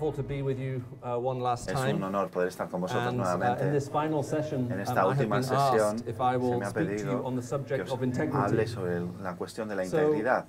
wonderful to be with you one last Es time. un honor poder estar con vosotros And nuevamente. in this final session, En I esta have última been sesión asked if I se will me ha speak to you pedido on the que subject os of hable integrity. sobre la cuestión de la So, integridad.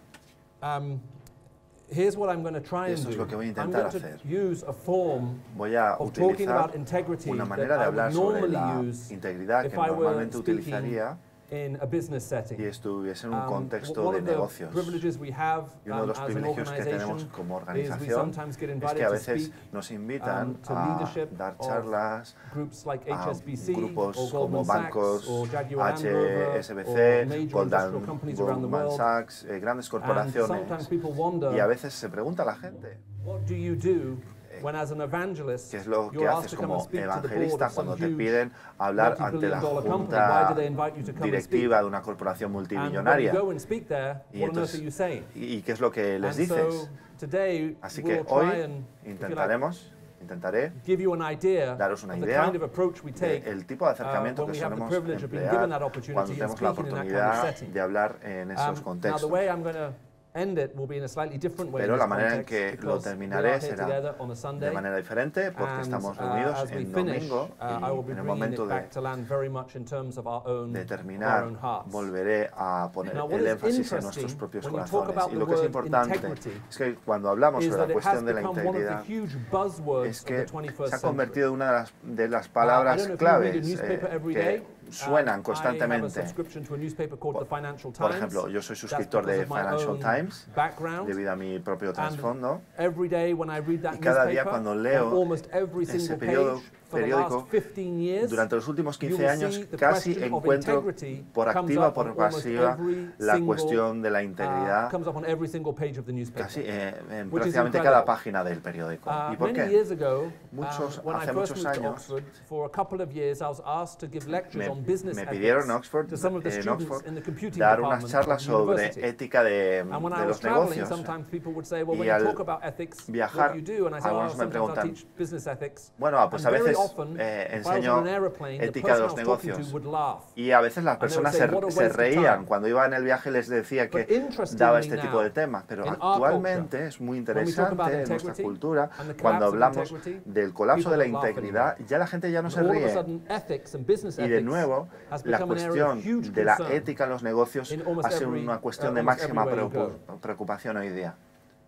Here's what I'm going to try and Esto es do. lo que voy a I'm intentar going to hacer. use a form Voy a of talking utilizar about integrity una that manera de I would hablar sobre normally la use integridad que if I were normalmente speaking utilizaría in a business setting. si estuviese en un contexto One de of the negocios. privileges we have Y uno de los as an privilegios que tenemos organization como is we organización sometimes get es invited que a to veces speak nos invitan to a leadership dar of charlas groups like a HSBC grupos or como Goldman Sachs bancos, or Jaguar Land Rover or HSBC, major industrial companies around the Goldman world. Sachs, grandes And sometimes corporaciones. people wonder, Y a veces se pregunta a la gente, what do you do when as an evangelist ¿qué es lo que you're asked haces to come and como speak to the board evangelista of some cuando te huge piden hablar ante la multi-billion-dollar company? junta Why do they invite you to come and speak? directiva de una corporación And when you multimillonaria? go and speak there, Y what on earth entonces, are you saying? ¿y qué es lo que les And so dices? today Así que we'll try hoy and, if you like, intentaré give you an idea daros una of the idea kind of approach we take del tipo de acercamiento when que we have the solemos privilege of being emplear given that cuando opportunity and tenemos la speaking in that kind of oportunidad setting. de hablar en esos Now the contextos. way I'm going to end it will be in a slightly different way Pero in la this manera en context que lo because we terminaré are here será together on a de Sunday. manera diferente porque And estamos reunidos as we en finish, domingo I will y be en el bringing momento it de back to land very much in terms of our own terminar, hearts. volveré a poner Now, what el is énfasis en nuestros interesting propios when you talk corazones. about Y the lo que es word importante integrity es que cuando hablamos is sobre that la it has cuestión de la become one of the integridad, huge buzzwords es of the que 21st se ha century. convertido en una de las I palabras don't know if you read a claves newspaper every que day. suenan I have a constantemente. subscription to a newspaper called the Financial Por Times. ejemplo, yo soy That's suscriptor because de of my Financial own Times background. debido a mi propio And trasfondo. every day when I read that Y cada día newspaper, cuando on leo almost every ese single periódico, page for the last 15 years, durante los últimos you 15 will años see the casi question of encuentro integrity por comes activa o up por on almost pasiva every la single, cuestión de la integridad comes up on every single page of the newspaper. casi en which is prácticamente incredible. cada página del periódico. ¿Y por Many qué? years ago, when I Hace first muchos moved to años Oxford, for a couple of years I was asked to give lectures on business me pidieron en ethics Oxford, to some of the students in the computing dar unas department charlas of the sobre university. ética de And when I los was traveling, negocios. sometimes people would say, well, when Y you al talk about ethics, what viajar, do you do? And I said, oh, algunos me sometimes I preguntan, teach business ethics. bueno, pues a And very veces often, if I was enseño on an airplane, the ética de person I los was talking negocios. to would laugh. Y a veces las And they would personas say, "What a se waste of reían time." cuando iba en el viaje, les decía But que interestingly daba este tipo now, de temas. Pero in our actualmente culture, es muy when we talk about interesante en nuestra integrity cultura, and the cuando collapse of hablamos integrity, del colapso de la people don't laugh integridad, ya la gente ya no se All of a ríe. sudden, ethics and business Y de ethics nuevo, has la become an area of cuestión huge de la concern ética en los negocios in almost ha sido every- una cuestión de almost máxima everywhere you go. preocupación hoy día.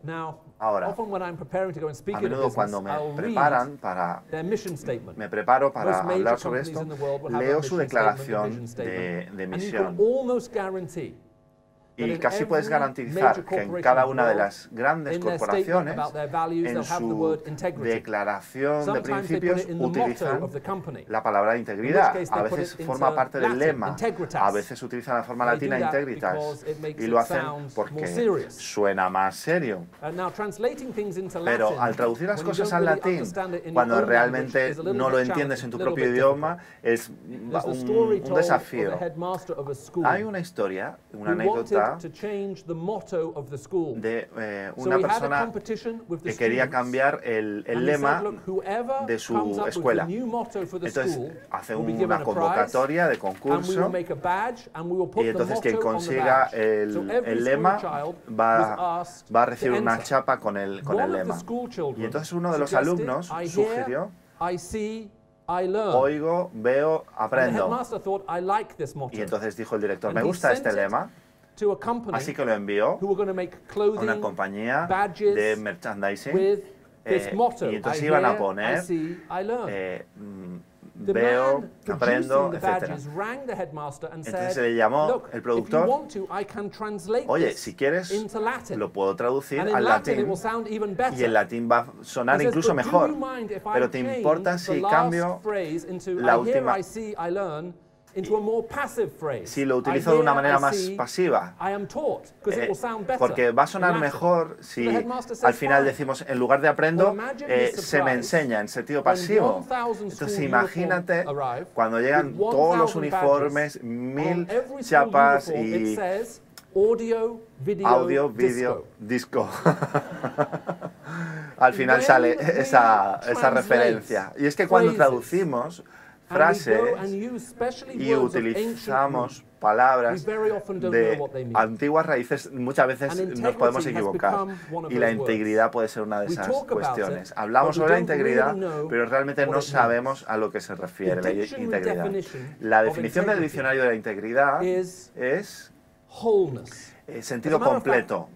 Now, Ahora, often when I'm preparing to go and speak a in a menudo business, cuando me I'll preparan read para their mission statement. me preparo para Most major hablar sobre companies esto, in the world will have a leo su mission statement, a declaración vision statement, de and you misión. can almost guarantee that Y in casi puedes every garantizar major que en corporation cada in the una de world, las grandes in their statement corporaciones, about their values, en they'll have the su word integrity. declaración de Sometimes they put principios, it in the motto utilizan of the company. la palabra In integridad. which case they A put veces it forma into parte del Latin, lema, integritas. a veces utilizan la forma They latina do that integritas. because it makes Y lo it hacen sound more porque serious. suena más serio. Now, translating things into Pero Latin, al traducir las when you cosas don't al really latín, understand it in your cuando own realmente language, is a little no lo bit entiendes en tu challenging, propio a little bit idioma, es There's the story un told of desafío. the headmaster of a school Hay una historia, una who wanted anécdota to change the motto of the school. de So una he had a persona competition with the que quería students, cambiar el and he lema said, "Look, whoever de su comes up with escuela. the new motto for the Entonces school hace will be given una a prize, convocatoria de and we will concurso make a badge, and we will put y entonces the quien motto on the consiga badge." So every el school lema child va was asked a to recibir una enter. chapa con el One of the lema. school children Y entonces uno de los suggested, alumnos "I sugirió, hear, I see, I learn." oigo, veo, And the aprendo. headmaster thought, "I like this motto." Y entonces dijo el director, And me he gusta sent este it lema, to a company así que lo envió who were going to make a clothing una compañía badges de merchandising with this motto. y entonces I iban a hear, I poner see, I learn. The veo, man aprendo, producing the etc. badges rang the headmaster and Entonces said, se le llamó "Look, el if you productor, want to, I can translate oye, this si quieres into Latin. lo puedo traducir And in al Latin it latín will sound even better." y el latín va a sonar He says, incluso "But do mejor. you mind if I Pero te change importa the si last cambio phrase into la I hear, última- I see, I learn into a more passive phrase? si lo I utilizo de una hear, manera I más see, pasiva? I am taught, because it will sound better Porque va a in sonar Latin. mejor si The headmaster says, al final "Fine." decimos, en lugar de aprendo, Well, imagine his se me surprise enseña en sentido when pasivo. 1,000 Entonces school imagínate uniforms arrive cuando llegan with todos los 1,000 uniformes, badges. 1000 On every school chapas uniform, it y says audio, video, audio, disco. vídeo, disco. Al final When sale we esa translate referencia. Y es que cuando phrases traducimos frases and use specially y words of ancient utilizamos root. palabras We very often don't de know what they mean. antiguas raíces, muchas veces And nos podemos integrity has equivocar become one of y la those words. integridad puede ser una de We esas talk about cuestiones. it, Hablamos but we sobre la don't integridad, really know pero realmente what no it sabemos means. a lo que se refiere la The dictionary integridad. definition La of definición del integrity diccionario de la integridad is es wholeness. sentido As a matter of fact, completo.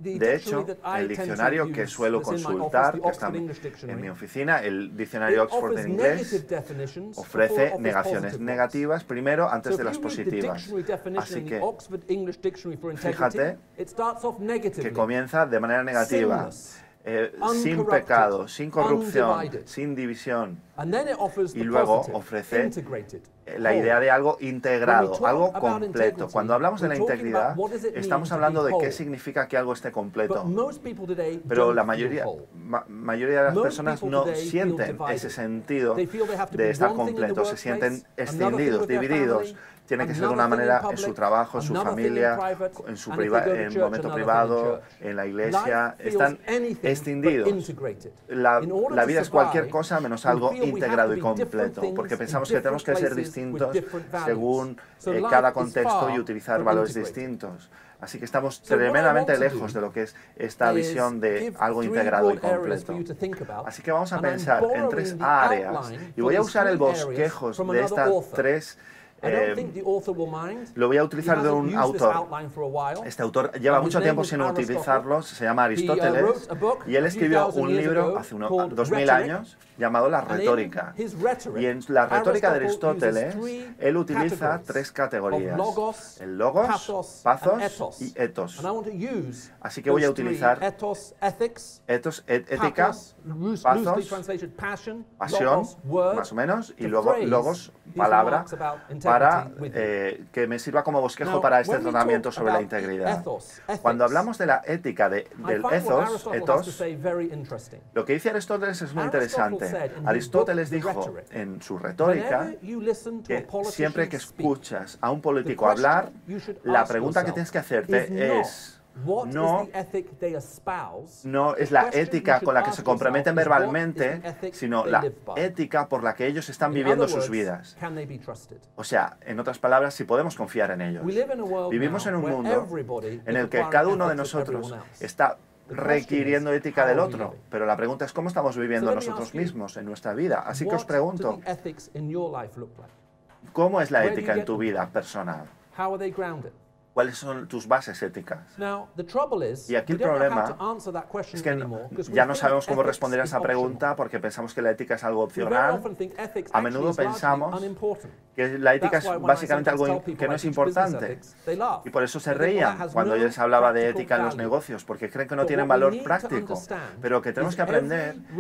The De dictionary hecho, that I el tend to diccionario que use, suelo that's in my office, consultar, the que está Oxford English en mi Dictionary, oficina, el diccionario it Oxford offers en inglés, negative definitions before it ofrece offers negaciones positive negativas primero ones. antes So de if las you read the positivas. dictionary definition Así in the que Oxford English Dictionary for integrity, fíjate it starts off negatively. que comienza de manera negativa, Sinless, sin uncorrupted, pecado, sin corrupción, undivided. sin división. And then it offers Y the luego positive, ofrece integrated, la whole. idea de algo integrado, When we talk algo about completo. integrity, Cuando hablamos de la we're talking integridad, about what does it mean estamos to be hablando de qué whole. significa que algo esté But completo. most people today Pero don't la feel mayoría, whole. mayoría de las Most personas people no today feel sienten divided. ese sentido They feel they have to de be estar one thing in the completos, se sienten workplace, another thing escindidos, with their divididos. family, Tiene que ser de another una thing in manera en public, su trabajo, en su another thing in familia, private, en su and if they go to en church, momento another thing in privado, church. en la iglesia. Life feels Están anything but escindidos. integrated. La In order la to vida es cualquier survive, cosa menos we algo feel we have integrado to y be different completo, things porque in pensamos que tenemos que different ser places with distintos different values. según So life cada is contexto far y utilizar from valores integrated. distintos. Así que estamos So what I tremendamente want to lejos do de lo que es esta is visión de give algo three integrado y broad areas for completo. you to think about, Así que vamos a and I'm pensar en borrowing tres the áreas outline y for voy a these usar el three areas bosquejos from de another estas author. tres. I don't think the author will mind. Lo voy a He utilizar de hasn't un used this autor. outline for a while. Este autor lleva His mucho name tiempo was sin Aristotle. utilizarlo, se llama He Aristóteles, wrote a book y él a escribió few un thousand years libro ago hace called 2000 Rhetoric. años llamado La And in Retórica. his rhetoric, Y en la retórica de Aristotle uses Aristóteles, three él utiliza categories tres categorías: of logos, el logos, pathos, pathos and ethos. y ethos. And I want to use Así que voy a those three, utilizar ethos, ethics, ethos, ética, pathos, loosely pathos, translated passion, pasión, logos, word, más o menos, y to luego phrase logos, these palabra, remarks about integrity para with you. que me sirva como bosquejo Now, para este when we tratamiento talk sobre la about the integridad. ethos, ethics, Cuando hablamos de la ética I del find what ethos, Aristotle has to ethos, say very interesting. lo que dice Aristóteles es muy Aristotle interesante. said in his Aristóteles book, The dijo Rhetoric, en su retórica Whenever you listen to a que politician siempre que speak, escuchas a un político the hablar, question you should la ask pregunta que yourself tienes que is hacerte not, es what no, is the ethic they espouse? no es The la question ética you con la que should se ask comprometen yourself is, what verbalmente, is the ethic sino they la live by? ética por la que ellos están In viviendo other sus words, vidas. can they be trusted? O sea, en otras palabras, si podemos confiar en ellos. We live in a world Vivimos now en un where mundo everybody en is el que requiring cada uno de ethics of nosotros everyone else. está The question requiriendo is, ética how del are we otro, living? pero la pregunta es cómo estamos viviendo So let me nosotros ask you, mismos en nuestra vida. Así que What os pregunto, do the ethics in your life look like? ¿cómo es la Where do ética you en tu get vida personal? How are they grounded? ¿Cuáles son tus bases éticas? Now, the trouble is, Y aquí we el don't know how problema to answer that question Es que anymore, because we ya no think sabemos cómo ethics responder a is esa pregunta optional. porque pensamos que la ética es algo We very opcional. often think ethics A actually menudo is largely pensamos unimportant. que la ética That's es why when I básicamente sometimes algo tell people que no I es teach business importante. ethics, they laugh. Y por eso se They think, well, reían that has cuando no yo les hablaba de practical ética en los value. negocios, porque creen que no But tienen what we valor need to práctico. understand Pero que tenemos is que aprender every es que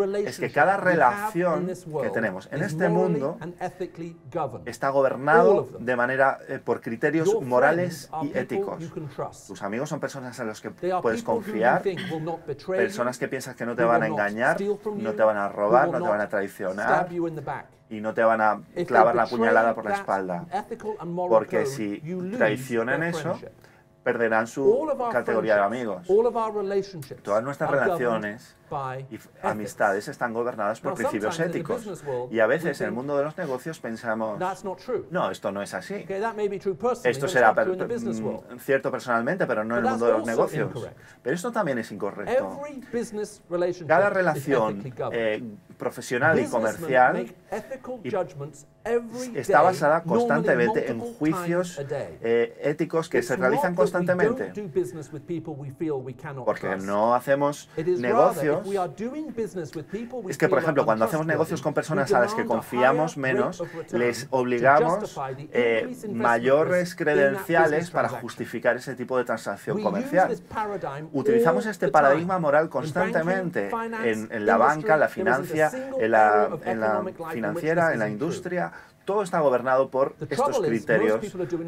relationship cada we have in relación this que world tenemos en is este morally mundo and ethically governed. está All gobernado of them. de manera por criterios Your morales friends are y people éticos. you can trust. Tus amigos son personas en las que They are puedes people who you confiar, think will not betray personas you, que piensas que no te who van a will not engañar, steal from no you, te van a who robar, will no te van a not traicionar stab you in the back. y no te van a If they clavar la betray puñalada por la that espalda. ethical and moral Porque code, si you lose traicionan their eso, friendship. perderán All su of our categoría de friendships, amigos. all of our relationships Todas nuestras are governed relaciones by y ethics. amistades están gobernadas por Now, principios sometimes in the éticos. business world, Y a veces we en el think, mundo de los negocios pensamos, That's not true. no, esto no es así. Okay, that may be true personally, Esto but será it's not true in the business world. cierto personalmente, pero no en But el mundo de los that's also negocios. incorrect. Pero esto también es incorrecto. Every business relationship Cada is relación ethically governed. profesional y Businessmen comercial make ethical y judgments every está day, basada normally constantemente en multiple juicios times a day. éticos que It's se not realizan that we constantemente. don't do business with people we feel we cannot Porque trust. no hacemos It is rather, negocios. if we are doing business with people we Es que, por feel ejemplo, are cuando hacemos negocios con personas a las que confiamos menos, les obligamos mayores credenciales para justificar ese tipo de transacción comercial. Utilizamos este paradigma moral constantemente en la banca, la financiera, en la financiera, en la industria. Todo está gobernado por estos criterios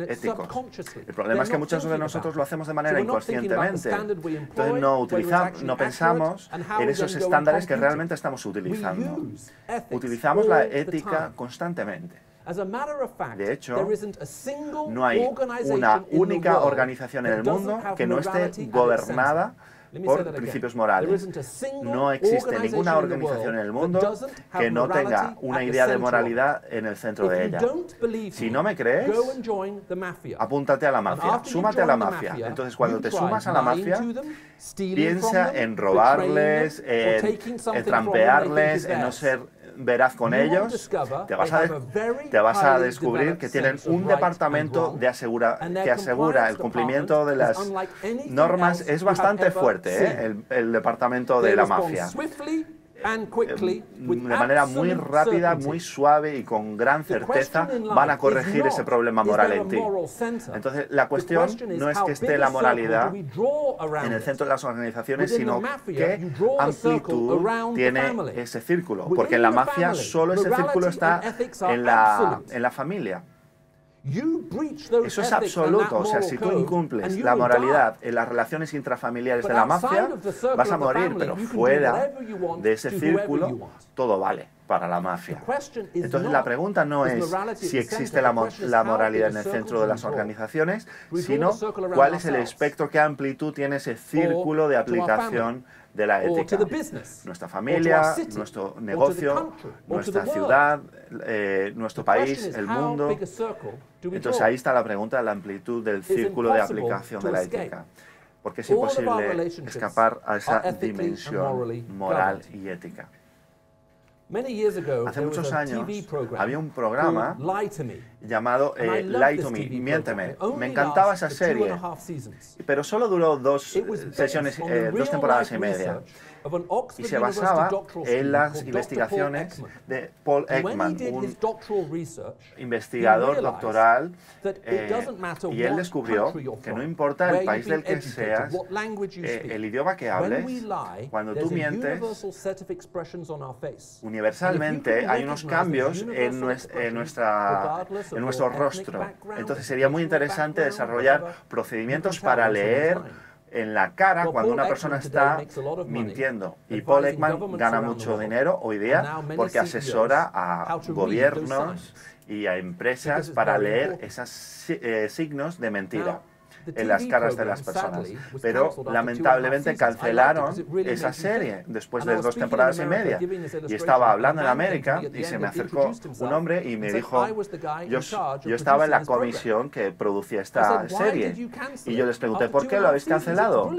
éticos. El problema es que muchos de nosotros lo hacemos de manera inconscientemente. Entonces no pensamos en esos estándares que realmente estamos utilizando. Utilizamos la ética constantemente. De hecho, no hay una única organización en el mundo que no esté gobernada por principios morales. No existe ninguna organización en el mundo que no tenga una idea de moralidad en el centro de ella. Si no me crees, apúntate a la mafia, súmate a la mafia. Entonces, cuando te sumas a la mafia, piensa en robarles, en trampearles, en no ser veraz con ellos, te vas a descubrir que tienen un departamento que asegura el cumplimiento de las normas. Es bastante fuerte, el departamento de la mafia. De manera muy rápida, muy suave y con gran certeza van a corregir ese problema moral en ti. Entonces, la cuestión no es que esté la moralidad en el centro de las organizaciones, sino qué amplitud tiene ese círculo. Porque en la mafia solo ese círculo está en la familia. Eso es absoluto. O sea, si tú incumples la moralidad en las relaciones intrafamiliares de la mafia, vas a morir, pero fuera de ese círculo, todo vale para la mafia. Entonces, la pregunta no es si existe la moralidad en el centro de las organizaciones, sino cuál es el espectro, qué amplitud tiene ese círculo de aplicación de la ética. Nuestra familia, nuestro negocio, nuestra ciudad, nuestro país, el mundo. Entonces ahí está la pregunta de la amplitud del círculo de aplicación de la ética. Porque es imposible escapar a esa dimensión moral y ética. Hace muchos años había un programa llamado Lie to Me, Miénteme. Me encantaba esa serie, pero solo duró dos temporadas y media. Y se basaba en las investigaciones de Paul Ekman, un investigador doctoral, y él descubrió que no importa el país del que seas, el idioma que hables, cuando tú mientes, universalmente hay unos cambios en nuestro rostro. Entonces sería muy interesante desarrollar procedimientos para leer en la cara cuando una persona está mintiendo. Y Paul Ekman gana mucho dinero hoy día porque asesora a gobiernos y a empresas para leer esos signos de mentira en las caras de las personas. Pero lamentablemente cancelaron esa serie después de 2 temporadas y media. Y estaba hablando en América y se me acercó un hombre y me dijo, yo estaba en la comisión que producía esta serie. Y yo les pregunté, ¿por qué lo habéis cancelado?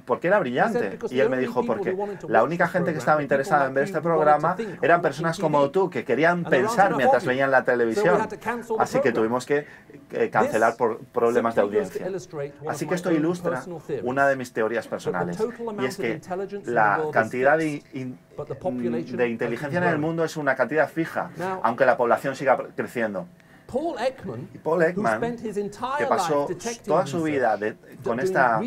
Porque era brillante. Y él me dijo, porque la única gente que estaba interesada en ver este programa eran personas como tú, que querían pensar mientras veían la televisión. Así que tuvimos que cancelar por problemas de audiencia. Así que esto ilustra una de mis teorías personales, y es que la cantidad de inteligencia en el mundo es una cantidad fija, aunque la población siga creciendo. Y Paul Ekman, que pasó toda su vida con esta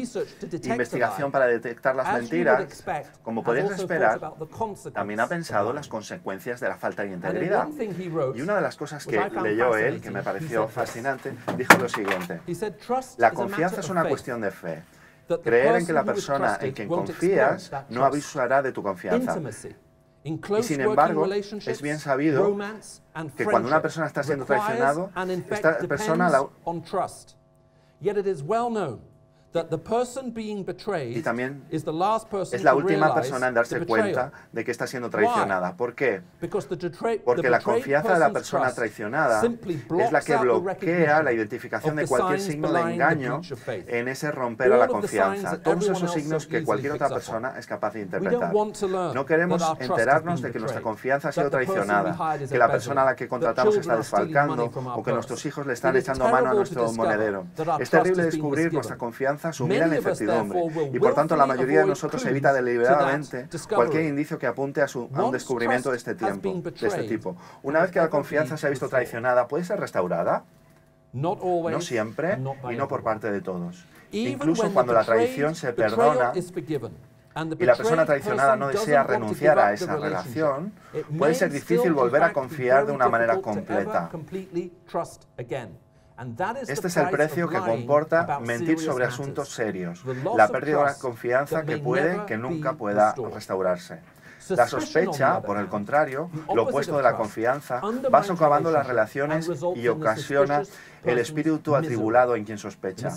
investigación para detectar las mentiras, como podéis esperar, también ha pensado en las consecuencias de la falta de integridad. Y una de las cosas que leyó él, que me pareció fascinante, dijo lo siguiente: la confianza es una cuestión de fe. Creer en que la persona en quien confías no abusará de tu confianza. Y sin embargo, es bien sabido que cuando una persona está siendo traicionada, esta persona y también es la última persona en darse cuenta de que está siendo traicionada. ¿Por qué? Porque la confianza de la persona traicionada es la que bloquea la identificación de cualquier signo de engaño en ese romper a la confianza. Todos esos signos que cualquier otra persona es capaz de interpretar. No queremos enterarnos de que nuestra confianza ha sido traicionada, que la persona a la que contratamos está desfalcando o que nuestros hijos le están echando mano a nuestro monedero. Es terrible descubrir nuestra confianza sumida en incertidumbre, y por tanto la mayoría de nosotros evita deliberadamente cualquier indicio que apunte a un descubrimiento de este tipo. Una vez que la confianza se ha visto traicionada, ¿puede ser restaurada? No siempre, y no por parte de todos. Incluso cuando la traición se perdona y la persona traicionada no desea renunciar a esa relación, puede ser difícil volver a confiar de una manera completa. Este es el precio que comporta mentir sobre asuntos serios, la pérdida de la confianza que puede que nunca pueda restaurarse. La sospecha, por el contrario, lo opuesto de la confianza, va socavando las relaciones y ocasiona el espíritu atribulado en quien sospecha.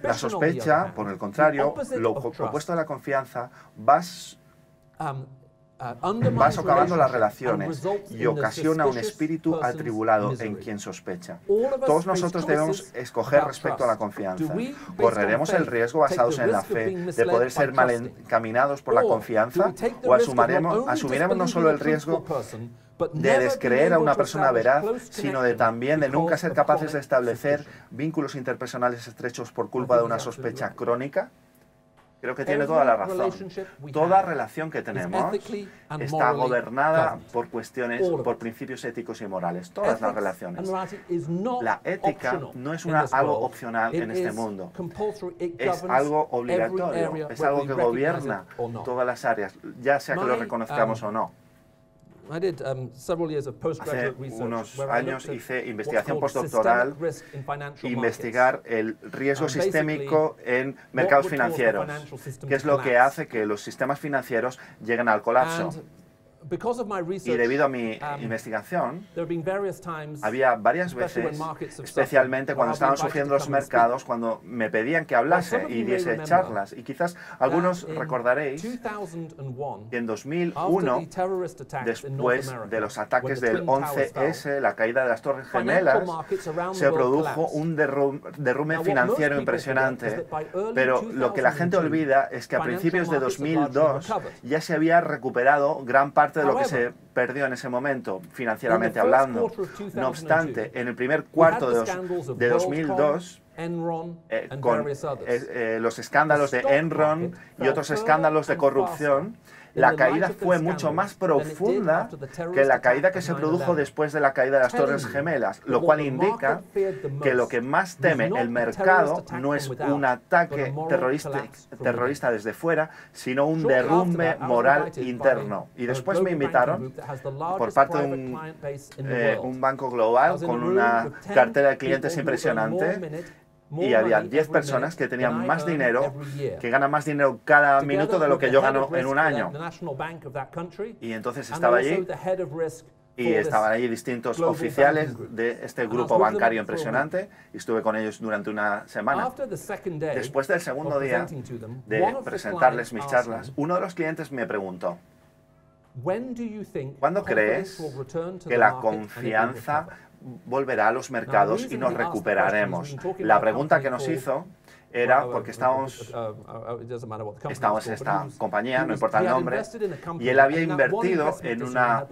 La sospecha, por el contrario, lo opuesto a la confianza, vas socavando las relaciones y ocasiona un espíritu atribulado en quien sospecha. Todos nosotros debemos escoger respecto a la confianza. ¿Correremos el riesgo basados en la fe de poder ser mal encaminados por la confianza? ¿O asumiremos no solo el riesgo de descreer a una persona veraz, sino también de nunca ser capaces de establecer vínculos interpersonales estrechos por culpa de una sospecha crónica? Creo que tiene toda la razón. Toda relación que tenemos está gobernada por por principios éticos y morales. Todas las relaciones. La ética no es algo opcional en este mundo. Es algo obligatorio. Es algo que gobierna todas las áreas, ya sea que lo reconozcamos o no. Hace unos años hice investigación postdoctoral, investigar el riesgo sistémico en mercados financieros, que es lo que hace que los sistemas financieros lleguen al colapso. Y debido a mi investigación, había varias veces, especialmente cuando estaban sufriendo los mercados, cuando me pedían que hablase y diese charlas. Y quizás algunos recordaréis que en 2001, después de los ataques del 11S, la caída de las Torres Gemelas, se produjo un derrumbe financiero impresionante. Pero lo que la gente olvida es que a principios de 2002 ya se había recuperado gran parte de lo que se perdió en ese momento, financieramente hablando. No obstante, en el primer cuarto de 2002, con los escándalos de Enron y otros escándalos de corrupción, la caída fue mucho más profunda que la caída que se produjo después de la caída de las Torres Gemelas, lo cual indica que lo que más teme el mercado no es un ataque terrorista desde fuera, sino un derrumbe moral interno. Y después me invitaron por parte de un banco global con una cartera de clientes impresionante, y había 10 personas que tenían más dinero, que ganan más dinero cada minuto de lo que yo gano en un año. Y entonces estaba allí, y estaban allí distintos oficiales de este grupo bancario impresionante, y estuve con ellos durante una semana. Después del segundo día de presentarles mis charlas, uno de los clientes me preguntó: ¿cuándo crees que la confianza volverá a los mercados y nos recuperaremos? La pregunta que nos hizo era porque estábamos en esta compañía, no importa el nombre, y él había invertido en una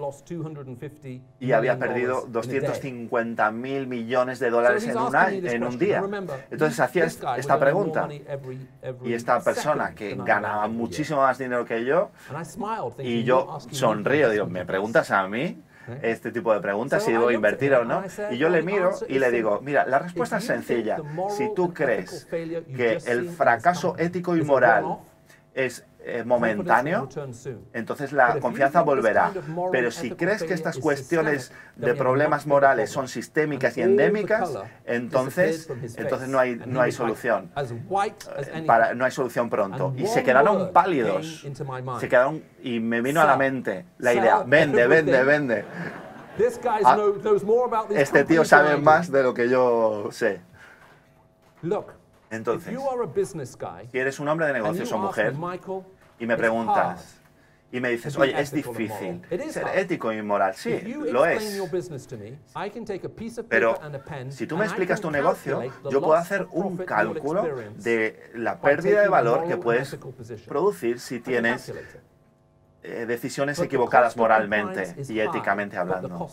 y había perdido 250.000 millones de dólares en un día. Entonces hacía esta pregunta, y esta persona que ganaba muchísimo más dinero que yo, y yo sonrío, digo, ¿me preguntas a mí este tipo de preguntas, si debo invertir o no? Y yo le miro y le digo, mira, la respuesta es sencilla. Si tú crees que el fracaso ético y moral es momentáneo, entonces la confianza volverá. Pero si crees que estas cuestiones de problemas morales son sistémicas y endémicas, entonces no hay solución. No hay solución pronto. Y se quedaron pálidos. Y me vino a la mente la idea, vende. Este tío sabe más de lo que yo sé. Entonces, si eres un hombre de negocios o mujer y me preguntas y me dices, oye, es difícil ser ético y moral, sí, lo es. Pero si tú me explicas tu negocio, yo puedo hacer un cálculo de la pérdida de valor que puedes producir si tienes decisiones equivocadas moralmente y éticamente hablando.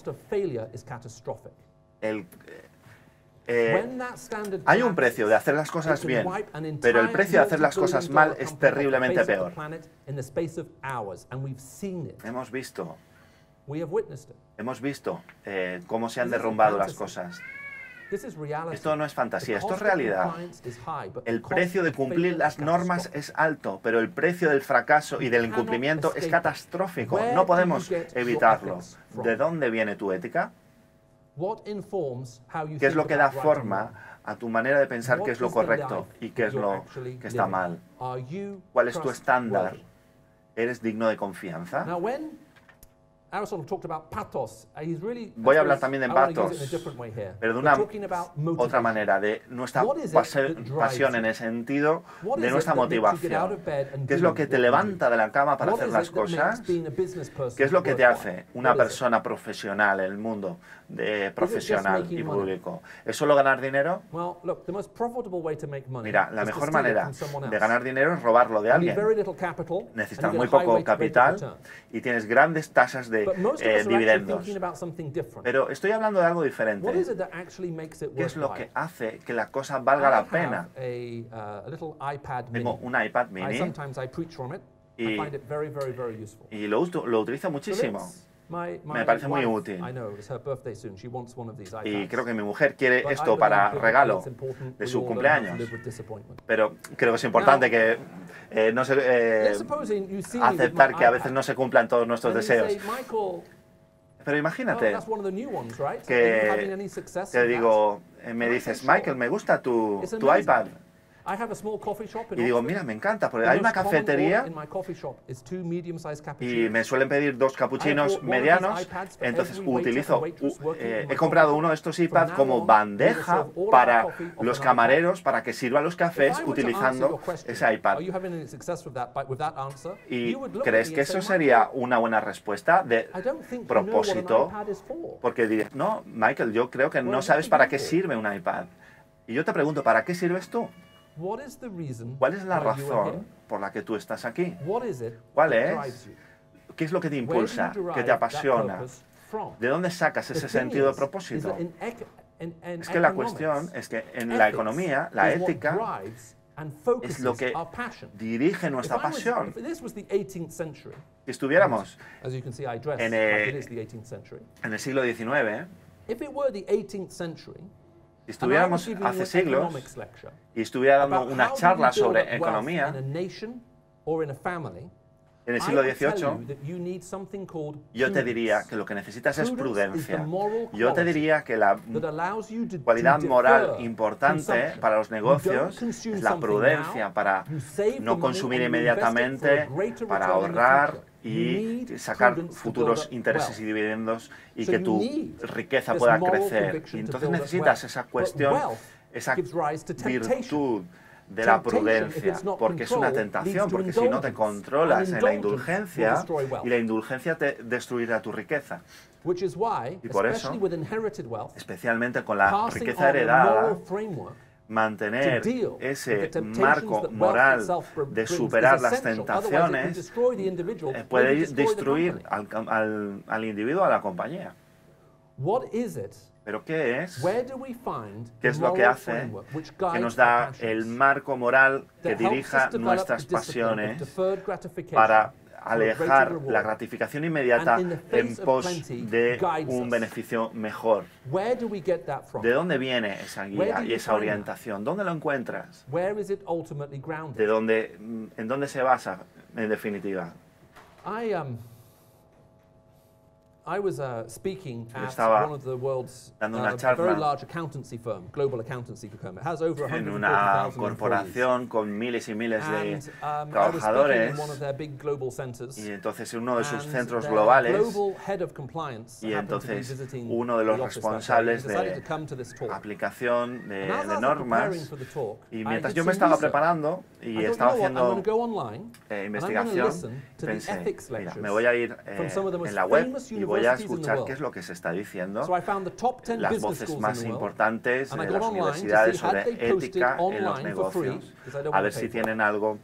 Hay un precio de hacer las cosas bien, pero el precio de hacer las cosas mal es terriblemente peor. Hemos visto cómo se han derrumbado las cosas. Esto no es fantasía, esto es realidad. El precio de cumplir las normas es alto, pero el precio del fracaso y del incumplimiento es catastrófico. No podemos evitarlo. ¿De dónde viene tu ética? ¿Qué es lo que da forma a tu manera de pensar qué es lo correcto y qué es lo que está mal? ¿Cuál es tu estándar? ¿Eres digno de confianza? Aristotle talked about pathos. He's really, Voy a hablar también de I want to use pathos, it in a different way here. pero de We're una talking about otra motivation. manera, de nuestra What is it that drives pasión en you? el sentido What de is nuestra it that makes you get out motivación. of bed and ¿Qué es do lo que te what you do? levanta de la cama para What hacer is las it that makes cosas? being a business person ¿Qué es lo que te worthwhile? hace una What is it? persona profesional en el mundo profesional making y money? público? ¿Es solo ganar dinero? Well, look, the most profitable way to make money Mira, la is to mejor steal it manera from someone de else. ganar dinero es robarlo de You need alguien. very little capital, and Necesitas you muy get a high poco rate of capital return. y tienes grandes tasas de But most of us are actually dividendos. thinking about something different. Pero estoy hablando de algo What diferente. is it that actually makes it ¿Qué es lo worthwhile? que hace que la cosa valga la pena? I have a little iPad mini. Tengo un iPad mini Sometimes I preach from it. I y, find it very, very, very useful. y lo utilizo So muchísimo. my parece muy wife, útil. I know, it's her birthday soon. She wants one of these iPads. Y creo que mi mujer quiere But I esto believe para that regalo it's important de we su all learn how to cumpleaños. live with disappointment. Pero creo que es importante que no se, Let's suppose you see me with aceptar my que a veces iPad, no se cumplan todos nuestros and you say, deseos. Michael, Pero imagínate that's one of the new ones, right? que Are you having any success te in digo, me And I dices, say, sure. Michael, me gusta tu It's amazing. iPad. that? I have a small coffee shop in Y digo, Oxford. mira, me encanta, porque The hay una most common cafetería order in my coffee shop is 2 medium-sized y cappuccinos. me suelen pedir 2 capuchinos I bought one of medianos, these iPads for entonces every waiter utilizo, and waitress working in my he comprado coffee uno de shop. estos From iPads now como on, bandeja we will serve all para our coffee off los an camareros para que sirvan los If cafés I were to answer utilizando your question, ese iPad. Are you having any success with that answer? ¿Y You would look crees at me que and eso say, sería Michael, una buena respuesta de I don't think you know what an propósito? iPad is for. Porque dirías, no, Michael, yo creo que Well, no what sabes do para you qué do? sirve un iPad. Y yo te pregunto, ¿para qué sirves tú? What is the reason ¿Cuál es la why you are here? razón por la que tú estás aquí? What is it ¿Cuál that es? drives you? ¿Qué es lo que te Where do impulsa? you ¿Qué derive te that apasiona? purpose from? ¿De dónde sacas The ese thing sentido de is propósito? that in Es que la economics, cuestión es que en la ethics economía, la is what ética drives and es focuses lo que our passion. dirige nuestra If pasión. this was the 18th century, Si estuviéramos as you can see, I dress En, like it is the 18th century. en el siglo XIX, If it were the 18th century, si and I was estuviéramos giving hace an siglos economics lecture y estuviera dando about una how do charla you build sobre up wealth economía, in a nation or in a family, en el I siglo would tell XVIII, you that you need something called yo te prudence diría que lo que necesitas es Prudence is the prudencia. moral Yo te quality diría que la that allows you to cualidad defer moral importante consumption. para los You don't negocios consume es la something prudencia now, para you save the no money consumir and you invest it for a inmediatamente, greater para return in the ahorrar future. You y need sacar prudence to futuros build up intereses wealth. y dividendos y So que you tu need riqueza this pueda moral crecer. conviction Y to entonces build up necesitas wealth. esa But cuestión, wealth esa gives rise to temptation. virtud de la Temptation, if prudencia, it's not porque es una controlled, tentación, leads to porque si no te indulgence. controlas And en la indulgence will indulgencia, destroy wealth. y la indulgencia te destruirá tu riqueza. Which is why, Y por especially eso, with inherited wealth, especialmente con la passing riqueza on a heredada, moral framework mantener to deal with the ese temptations marco that wealth moral itself de brings superar is las essential. Otherwise, it can tentaciones destroy the individual, maybe puede destroy the destruir company. al individuo, a la compañía. What is it? ¿Pero qué es? Where do we find ¿Qué the es lo que moral hace framework which que guides nos our da passions, el marco moral que that helps dirija us develop nuestras the discipline of pasiones deferred gratification para for a alejar greater la reward? gratificación inmediata And in the face en of pos plenty, de guides un us? beneficio mejor? Where do we get that from? ¿De dónde viene esa Where guía do y you esa find orientación? ¿Dónde lo encuentras? Where is it ultimately grounded? ¿De dónde, en dónde se basa, en definitiva? I was speaking at estaba one of the world's dando una very charla large accountancy firm, global accountancy firm. It has over en 140,000 una employees. corporación con miles y miles de And I was speaking trabajadores, in one of their big global centers. y entonces en uno de sus And centros their globales, global head of compliance y happened to be entonces visiting uno de los the office that day. responsables He decided de to come to this talk. aplicación And de as I was preparing normas, for the talk, y I mientras did yo me some estaba research. preparando y I thought, estaba you know what, I'm going to haciendo go online and I'm going to investigación, listen to the pensé, ethics mira, lectures me voy a ir from some of the most en la web famous y voy a universities in the escuchar world. qué es lo que se está diciendo, So I found the top 10 las business voces schools más in the world. importantes And I de got las online to universidades see had sobre they posted ética en los online for free, negocios, because I don't a want ver to si pay for it. tienen algo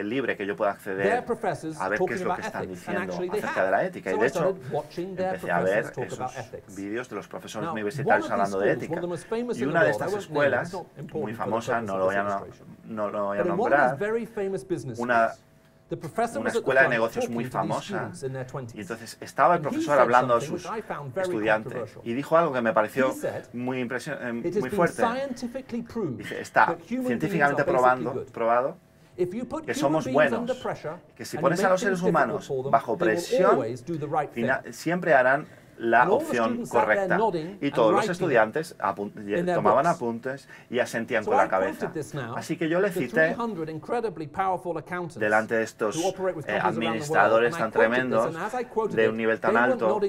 libre que yo pueda Their acceder, professors a ver qué es talking lo about que están ethics, and diciendo actually they acerca de la have. ética. Y So de I hecho, started watching their empecé a ver professors talk about esos ethics. vídeos de los profesores Now, one universitarios of these hablando de schools, ética. one of the most famous Y in una the de world, I estas won't name it, it's escuelas, not important muy for the famosa, purpose no of lo voy this a, illustration. no lo voy a But in one of these nombrar, very famous business una schools, the professor una was at the escuela de front negocios talking muy to these famosa, students in their 20s. y entonces estaba el And he profesor said hablando a something sus which I found very estudiantes controversial. y dijo algo que me pareció He said, muy, It has muy been fuerte. scientifically proved Dice, está that human científicamente beings are basically good. probado If you put que human somos beings buenos, under pressure que si and pones you a make los seres things difficult humanos for them, bajo they will presión, always do the right thing. siempre harán la opción correcta. Y todos los estudiantes tomaban apuntes y asentían con la cabeza. Así que yo le cité delante de estos administradores tan tremendos, de un nivel tan alto,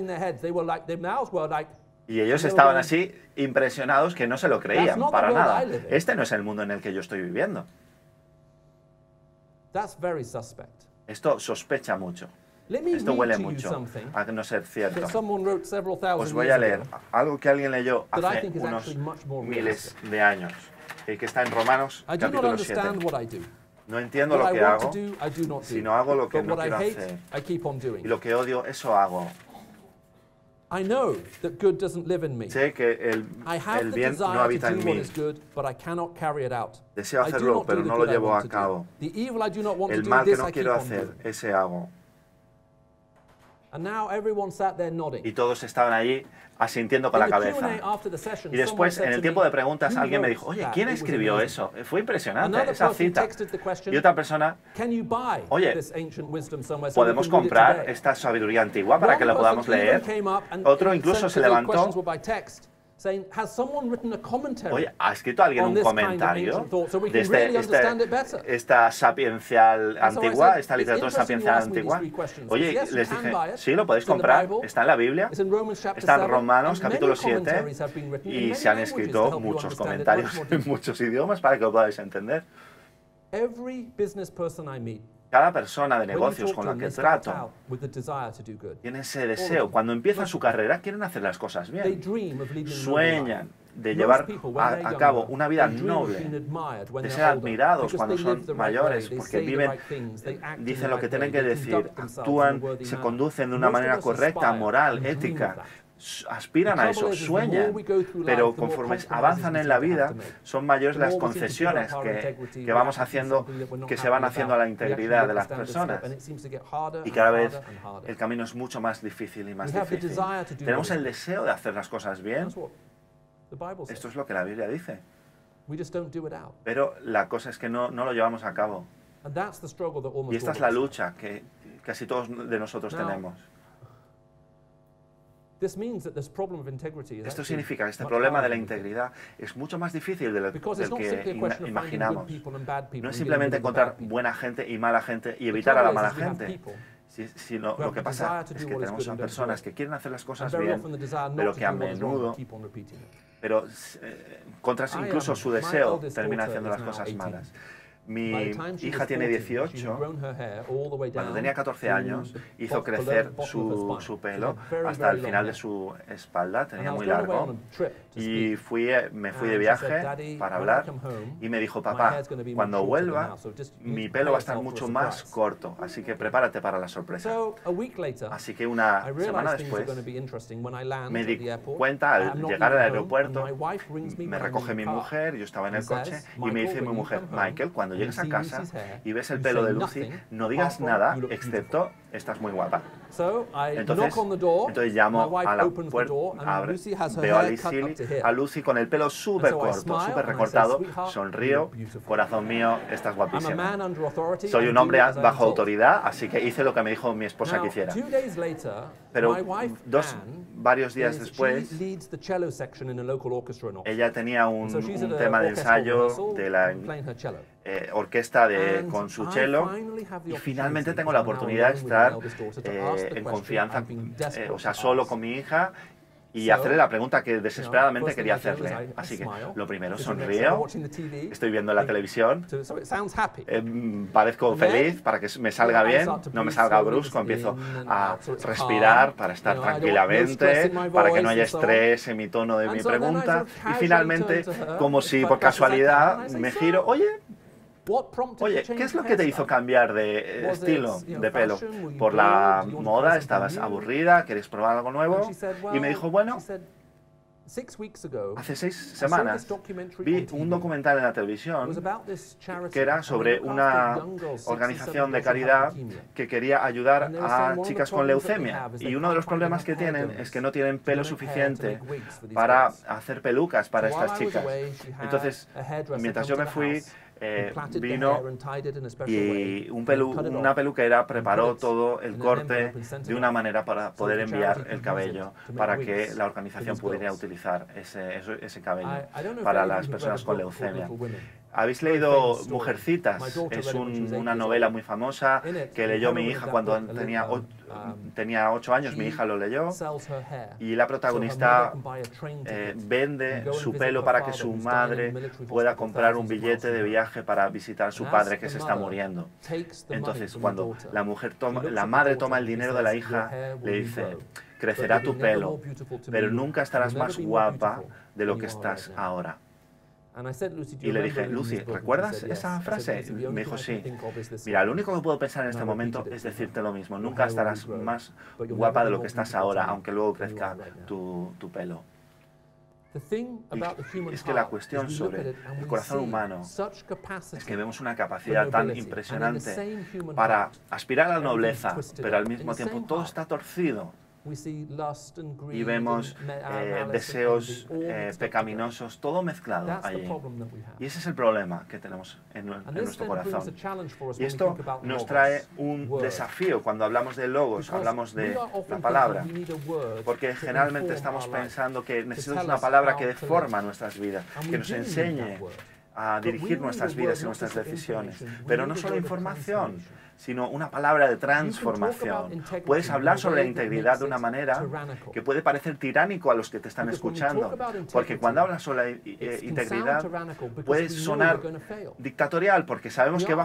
y ellos estaban así impresionados que no se lo creían para nada. Este no es el mundo en el que yo estoy viviendo. Esto sospecha mucho. Esto huele mucho a no ser cierto. Os voy a leer algo que alguien leyó hace unos miles de años, que está en Romanos capítulo 7. No entiendo lo que hago, sino hago lo que no quiero hacer. Y lo que odio, eso hago. Sé que el bien no habita en mí. Deseo hacerlo, pero no lo llevo a cabo. El mal que no quiero hacer, ese hago. Y todos estaban allí asintiendo con la cabeza. Y después, en el tiempo de preguntas, alguien me dijo, oye, ¿quién escribió eso? Fue impresionante esa cita. Y otra persona, oye, ¿podemos comprar esta sabiduría antigua para que la podamos leer? Otro incluso se levantó. Oye, ¿ha escrito alguien un comentario de esta sapiencial antigua, esta literatura sapiencial antigua? Oye, les dije, sí, lo podéis comprar, está en la Biblia, está en Romanos capítulo 7 y se han escrito muchos comentarios en muchos idiomas para que lo podáis entender. Cada persona de negocios con la que trato tiene ese deseo. Cuando empiezan su carrera, quieren hacer las cosas bien. Sueñan de llevar a cabo una vida noble, de ser admirados cuando son mayores, porque viven, dicen lo que tienen que decir, actúan, se conducen de una manera correcta, moral, ética. Aspiran a eso, sueñan, pero conforme avanzan en la vida, son mayores las concesiones que vamos haciendo, que se van haciendo a la integridad de las personas. Y cada vez el camino es mucho más difícil y más difícil. Tenemos el deseo de hacer las cosas bien. Esto es lo que la Biblia dice. Pero la cosa es que no lo llevamos a cabo. Y esta es la lucha que casi todos de nosotros tenemos. Esto significa que este problema de la integridad es mucho más difícil del que imaginamos. No es simplemente encontrar buena gente y mala gente y evitar a la mala gente, sino lo que pasa es que tenemos a personas que quieren hacer las cosas bien, pero que a menudo, contra incluso su deseo, termina haciendo las cosas malas. Mi hija tiene 18, cuando tenía 14 años hizo crecer su pelo hasta el final de su espalda, tenía muy largo, y me fui de viaje para hablar y me dijo, papá, cuando vuelva mi pelo va a estar mucho más corto, así que prepárate para la sorpresa. Así que una semana después me di cuenta al llegar al aeropuerto, me recoge mi mujer, yo estaba en el coche y me dice mi mujer, Michael, cuando llegues a casa y ves el pelo de Lucy, no digas nada excepto estás muy guapa. Entonces llamo a la puerta, veo a Lucy con el pelo súper corto, súper recortado, sonrío, corazón mío, estás guapísima. Soy un hombre bajo autoridad, así que hice lo que me dijo mi esposa que hiciera. Pero varios días después, ella tenía un tema de ensayo de la orquesta con su cello, y finalmente tengo la oportunidad de estar en confianza, o sea, solo con mi hija, y hacerle la pregunta que desesperadamente quería hacerle. Así que lo primero, sonrío, estoy viendo la televisión, parezco feliz para que me salga bien, no me salga brusco, empiezo a respirar para estar tranquilamente, para que no haya estrés en mi tono de mi pregunta, y finalmente, como si por casualidad me giro, Oye, ¿qué es lo que te hizo cambiar de estilo de pelo? ¿Por la moda? ¿Estabas aburrida? ¿Querías probar algo nuevo? Y me dijo, bueno, hace 6 semanas vi un documental en la televisión que era sobre una organización de caridad que quería ayudar a chicas con leucemia. Y uno de los problemas que tienen es que no tienen pelo suficiente para hacer pelucas para estas chicas. Entonces, mientras yo me fui, vino y una peluquera preparó todo el corte de una manera para poder enviar el cabello, para que la organización pudiera utilizar ese cabello para las personas con leucemia. ¿Habéis leído Mujercitas? Es una novela muy famosa que leyó mi hija cuando tenía 8 años, mi hija lo leyó, y la protagonista vende su pelo para que su madre pueda comprar un billete de viaje para visitar a su padre que se está muriendo. Entonces, cuando la madre toma el dinero de la hija, le dice: crecerá tu pelo, pero nunca estarás más guapa de lo que estás ahora. Y le dije: Lucy, ¿recuerdas esa frase? Me dijo: sí. Mira, lo único que puedo pensar en este momento es decirte lo mismo. Nunca estarás más guapa de lo que estás ahora, aunque luego crezca tu pelo. Y es que la cuestión sobre el corazón humano es que vemos una capacidad tan impresionante para aspirar a la nobleza, pero al mismo tiempo todo está torcido. Y vemos deseos pecaminosos, todo mezclado allí. Y ese es el problema que tenemos en nuestro corazón. Y esto nos trae un desafío cuando hablamos de logos, hablamos de la palabra, porque generalmente estamos pensando que necesitamos una palabra que dé forma a nuestras vidas, que nos enseñe a dirigir nuestras vidas y nuestras decisiones. Pero no solo información, sino una palabra de transformación. Puedes hablar sobre la integridad de una manera que puede parecer tiránico a los que te están escuchando, porque cuando hablas sobre la integridad puede sonar dictatorial, porque sabemos que va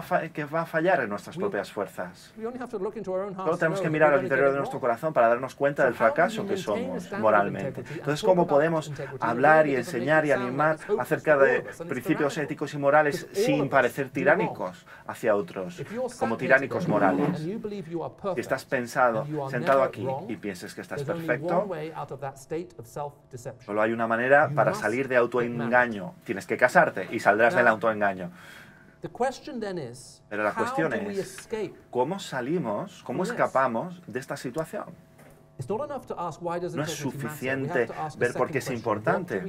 a fallar en nuestras propias fuerzas. Solo tenemos que mirar al interior de nuestro corazón para darnos cuenta del fracaso que somos moralmente. Entonces, ¿cómo podemos hablar y enseñar y animar acerca de principios éticos y morales sin parecer tiránicos hacia otros, como tiránicos morales? Si estás sentado aquí y piensas que estás perfecto, solo hay una manera para salir de autoengaño. Tienes que casarte y saldrás del autoengaño. Pero la cuestión es, ¿cómo salimos, cómo escapamos de esta situación? No es suficiente ver por qué es importante,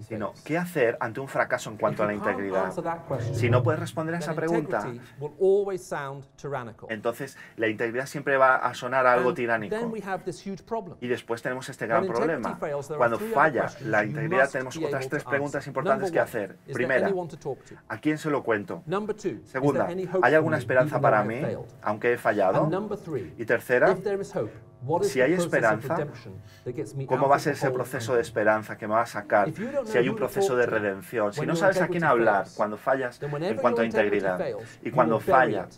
sino qué hacer ante un fracaso en cuanto a la integridad. Si no puedes responder a esa pregunta, entonces la integridad siempre va a sonar algo tiránico. Y después tenemos este gran problema. Cuando falla la integridad, tenemos otras 3 preguntas importantes que hacer. Primera, ¿a quién se lo cuento? Segunda, ¿hay alguna esperanza para mí, aunque he fallado? Y tercera, si hay esperanza, ¿cómo va a ser ese proceso de esperanza que me va a sacar? Si hay un proceso de redención, si no sabes a quién hablar cuando fallas en cuanto a integridad, y cuando falla,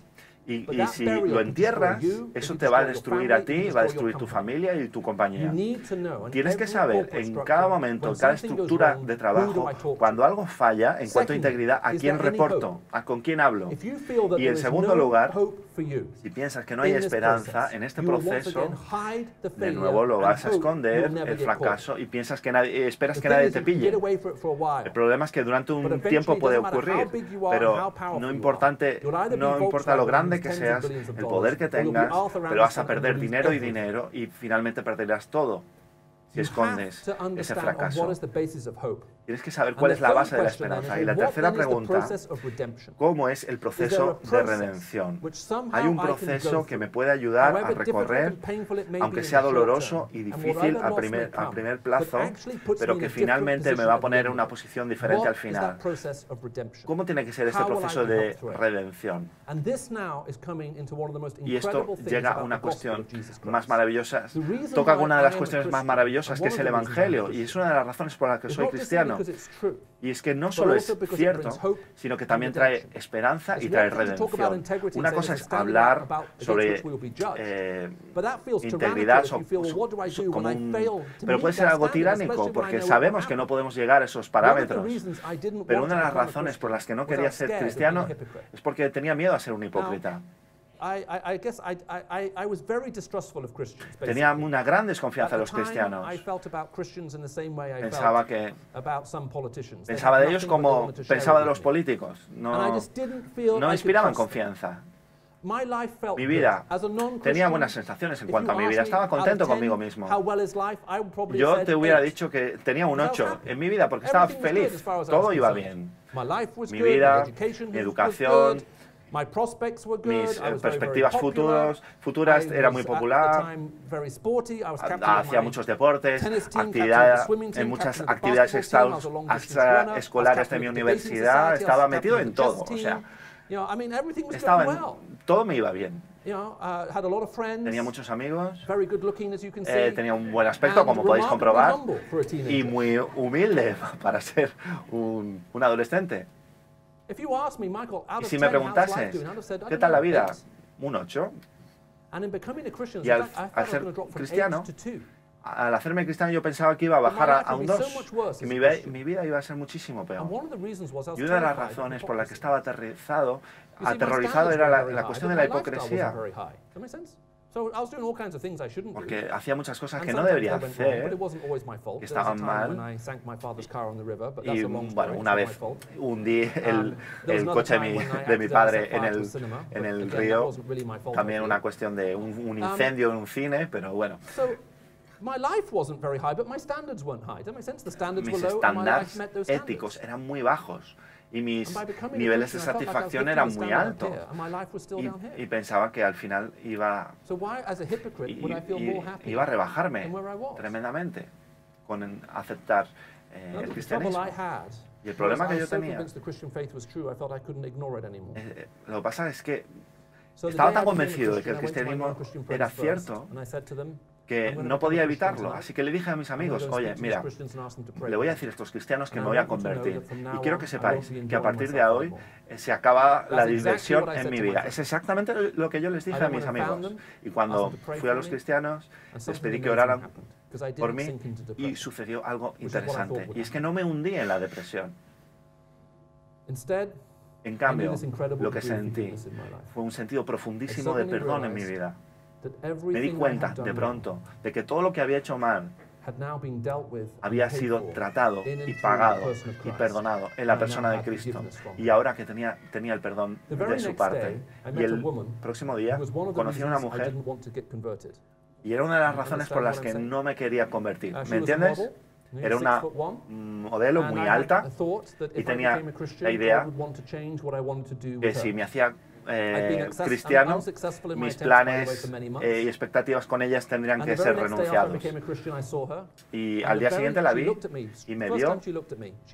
y si lo entierras, eso te va a destruir a ti, va a destruir tu familia y tu compañía. Tienes que saber en cada momento, en cada estructura de trabajo, cuando algo falla en cuanto a integridad, a quién reporto, con quién hablo. Y en segundo lugar, si piensas que no hay esperanza en este proceso, de nuevo lo vas a esconder, el fracaso, y piensas que esperas que nadie te pille. El problema es que durante un tiempo puede ocurrir, pero no importa lo grande que seas, el poder que tengas, pero vas a perder dinero y finalmente perderás todo si escondes ese fracaso. Tienes que saber cuál es la base de la esperanza. Y la tercera pregunta, ¿cómo es el proceso de redención? Hay un proceso que me puede ayudar a recorrer, aunque sea doloroso y difícil a primer plazo, pero que finalmente me va a poner en una posición diferente al final. ¿Cómo tiene que ser este proceso de redención? Y esto llega a una cuestión más maravillosa. Toca una de las cuestiones más maravillosas, que es el Evangelio, y es una de las razones por las que soy cristiano. Y es que no solo es cierto, sino que también trae esperanza y trae redención. Una cosa es hablar sobre integridad, pero puede ser algo tiránico, porque sabemos que no podemos llegar a esos parámetros. Pero una de las razones por las que no quería ser cristiano es porque tenía miedo a ser un hipócrita. Tenía una gran desconfianza de los cristianos. Pensaba de ellos como pensaba de los políticos. No inspiraban confianza. Mi vida tenía buenas sensaciones en cuanto a mi vida. Estaba contento conmigo mismo. Yo te hubiera dicho que tenía un 8 en mi vida porque estaba feliz. Todo iba bien. Mi vida, mi educación, mis perspectivas futuras, era muy popular, hacía muchos deportes, en muchas actividades extraescolares de mi universidad, estaba metido en todo, o sea, todo me iba bien. Tenía muchos amigos, tenía un buen aspecto, como podéis comprobar, y muy humilde para ser un adolescente. Y si me preguntases, ¿qué tal la vida? Un 8. Y al ser cristiano, al hacerme cristiano yo pensaba que iba a bajar a un 2. Y mi vida iba a ser muchísimo peor. Y una de las razones por las que estaba aterrorizado era la cuestión de la hipocresía. Porque hacía muchas cosas que no debería hacer, que estaban mal. Y bueno, una vez hundí el coche de mi padre en el río. También una cuestión de un incendio en un cine, pero bueno. Mis estándares éticos eran muy bajos. Y mis niveles de satisfacción eran muy altos. Y pensaba que al final iba a rebajarme tremendamente con aceptar el cristianismo. Y el problema que yo tenía, lo que pasa es que estaba tan convencido de que el cristianismo era cierto que no podía evitarlo. Así que le dije a mis amigos, oye, mira, le voy a decir a estos cristianos que me voy a convertir. Y quiero que sepáis que a partir de hoy se acaba la diversión en mi vida. Es exactamente lo que yo les dije a mis amigos. Y cuando fui a los cristianos, les pedí que oraran por mí y sucedió algo interesante. Y es que no me hundí en la depresión. En cambio, lo que sentí fue un sentido profundísimo de perdón en mi vida. Me di cuenta de pronto de que todo lo que había hecho mal había sido tratado y pagado y perdonado en la persona de Cristo. Y ahora que tenía el perdón de su parte. Y el próximo día conocí a una mujer y era una de las razones por las que no me quería convertir. ¿Me entiendes? Era una modelo muy alta y tenía la idea que si me hacía cristiano, mis planes y expectativas con ellas tendrían que ser renunciados. Y al día siguiente la vi y me vio,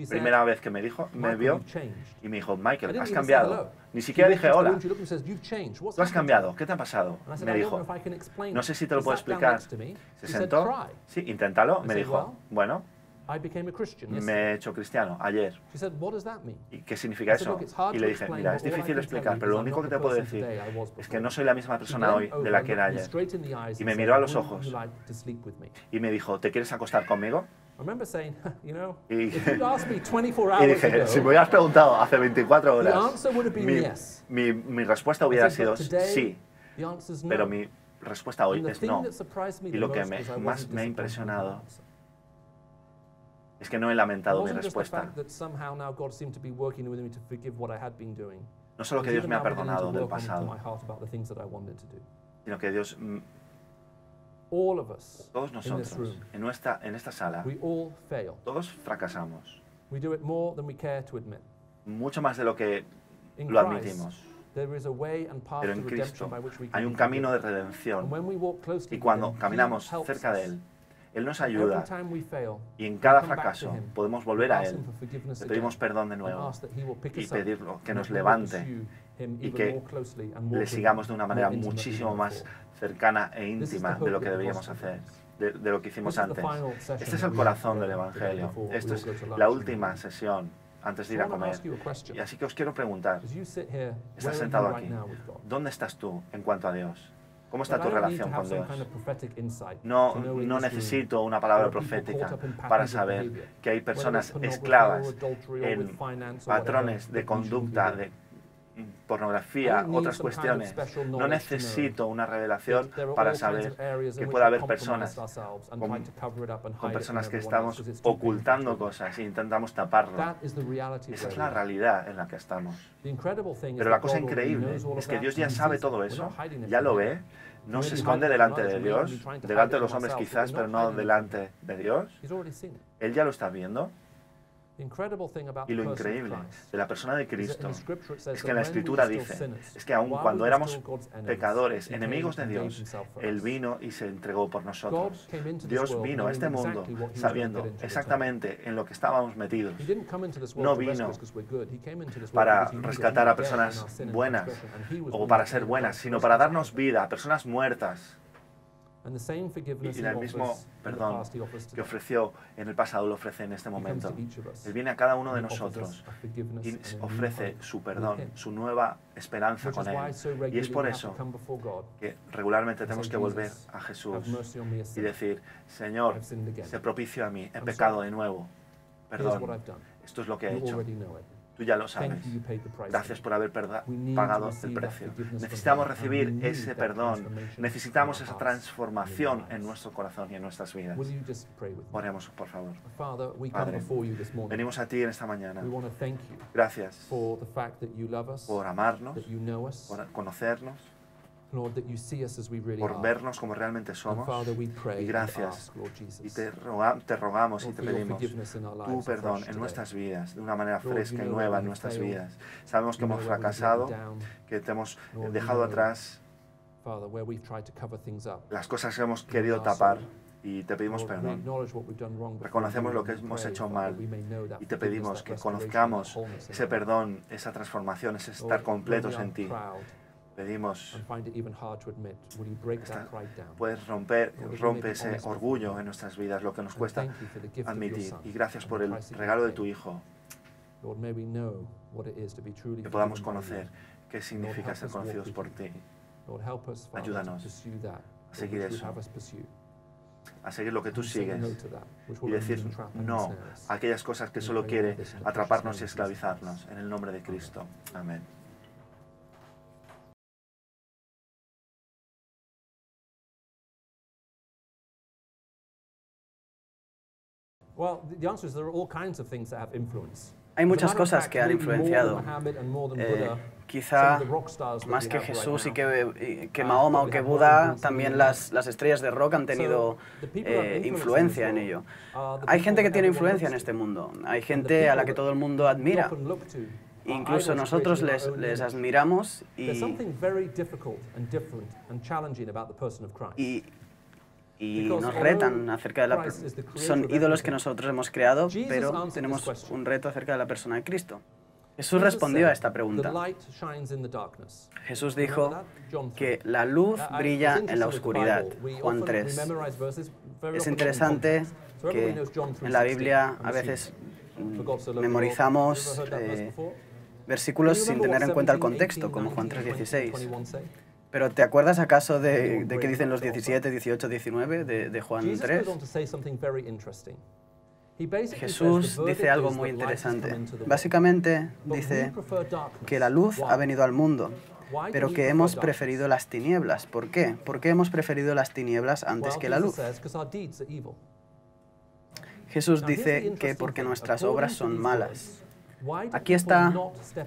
primera vez que me vio y me dijo, Michael, has cambiado. Ni siquiera dije hola. Tú has cambiado, ¿qué te ha pasado? Me dijo, no sé si te lo puedo explicar. Se sentó, sí, inténtalo, me dijo, bueno, me he hecho cristiano ayer. ¿Y qué significa eso? Y le dije, mira, es difícil explicar, pero lo único que te puedo decir es que no soy la misma persona hoy de la que era ayer. Y me miró a los ojos y me dijo, ¿te quieres acostar conmigo? Y dije, si me hubieras preguntado hace 24 horas, mi respuesta hubiera sido sí, pero mi respuesta hoy es no. Y lo que más me ha impresionado es que no he lamentado mi respuesta. No solo que Dios me ha perdonado del pasado, sino que Dios, todos nosotros, en esta sala, todos fracasamos. Mucho más de lo que lo admitimos. Pero en Cristo hay un camino de redención. Y cuando caminamos cerca de Él, Él nos ayuda y en cada fracaso podemos volver a Él. Le pedimos perdón de nuevo y pedirlo que nos levante y que le sigamos de una manera muchísimo más cercana e íntima de lo que deberíamos hacer, de lo que hicimos antes. Este es el corazón del Evangelio. Esto es la última sesión antes de ir a comer. Y así que os quiero preguntar, estás sentado aquí, ¿dónde estás tú en cuanto a Dios? ¿Cómo está tu relación con Dios? No necesito una palabra profética para saber que hay personas esclavas en patrones de conducta pornografía, otras cuestiones. No necesito una revelación para saber que puede haber personas con personas que estamos ocultando cosas e intentamos taparlo. Esa es la realidad en la que estamos. Pero la cosa increíble es que Dios ya sabe todo eso, ya lo ve, no se esconde delante de Dios, delante de los hombres quizás, pero no delante de Dios. Él ya lo está viendo. Y lo increíble de la persona de Cristo es que en la Escritura dice, es que aun cuando éramos pecadores, enemigos de Dios, Él vino y se entregó por nosotros. Dios vino a este mundo sabiendo exactamente en lo que estábamos metidos. No vino para rescatar a personas buenas o para ser buenas, sino para darnos vida a personas muertas. Y el mismo perdón que ofreció en el pasado lo ofrece en este momento. Él viene a cada uno de nosotros y ofrece su perdón, su nueva esperanza con Él. Y es por eso que regularmente tenemos que volver a Jesús y decir, Señor, sé propicio a mí, he pecado de nuevo, perdón, esto es lo que he hecho. Tú ya lo sabes. Gracias por haber pagado el precio. Necesitamos recibir ese perdón. Necesitamos esa transformación en nuestro corazón y en nuestras vidas. Oremos, por favor. Padre, venimos a ti en esta mañana. Gracias por amarnos, por conocernos, por vernos como realmente somos. Y gracias. Y te rogamos y te pedimos tu perdón en nuestras vidas, de una manera fresca y nueva en nuestras vidas. Sabemos que hemos fracasado, que te hemos dejado atrás las cosas que hemos querido tapar. Y te pedimos perdón. Reconocemos lo que hemos hecho mal y te pedimos que conozcamos ese perdón, esa transformación, ese estar completos en ti. Pedimos, rompe ese orgullo en nuestras vidas, lo que nos cuesta admitir. Y gracias por el regalo de tu Hijo, que podamos conocer qué significa ser conocidos por ti. Ayúdanos a seguir eso, a seguir lo que tú sigues y decir no a aquellas cosas que solo quiere atraparnos y esclavizarnos. En el nombre de Cristo. Amén. Hay muchas cosas que han influenciado. Quizá más que Jesús y que Mahoma o que Buda, también las estrellas de rock han tenido influencia en ello. Hay gente que tiene influencia en este mundo. Hay gente a la que todo el mundo admira. Incluso nosotros les admiramos y nos retan acerca de la persona. Son ídolos que nosotros hemos creado, pero tenemos un reto acerca de la persona de Cristo. Jesús respondió a esta pregunta. Jesús dijo que la luz brilla en la oscuridad. Juan 3. Es interesante que en la Biblia a veces memorizamos versículos sin tener en cuenta el contexto, como Juan 3:16. ¿Pero te acuerdas acaso de qué dicen los 17, 18, 19 de Juan 3? Jesús dice algo muy interesante. Básicamente dice que la luz ha venido al mundo, pero que hemos preferido las tinieblas. ¿Por qué? ¿Por qué hemos preferido las tinieblas antes que la luz? Jesús dice que porque nuestras obras son malas. Aquí está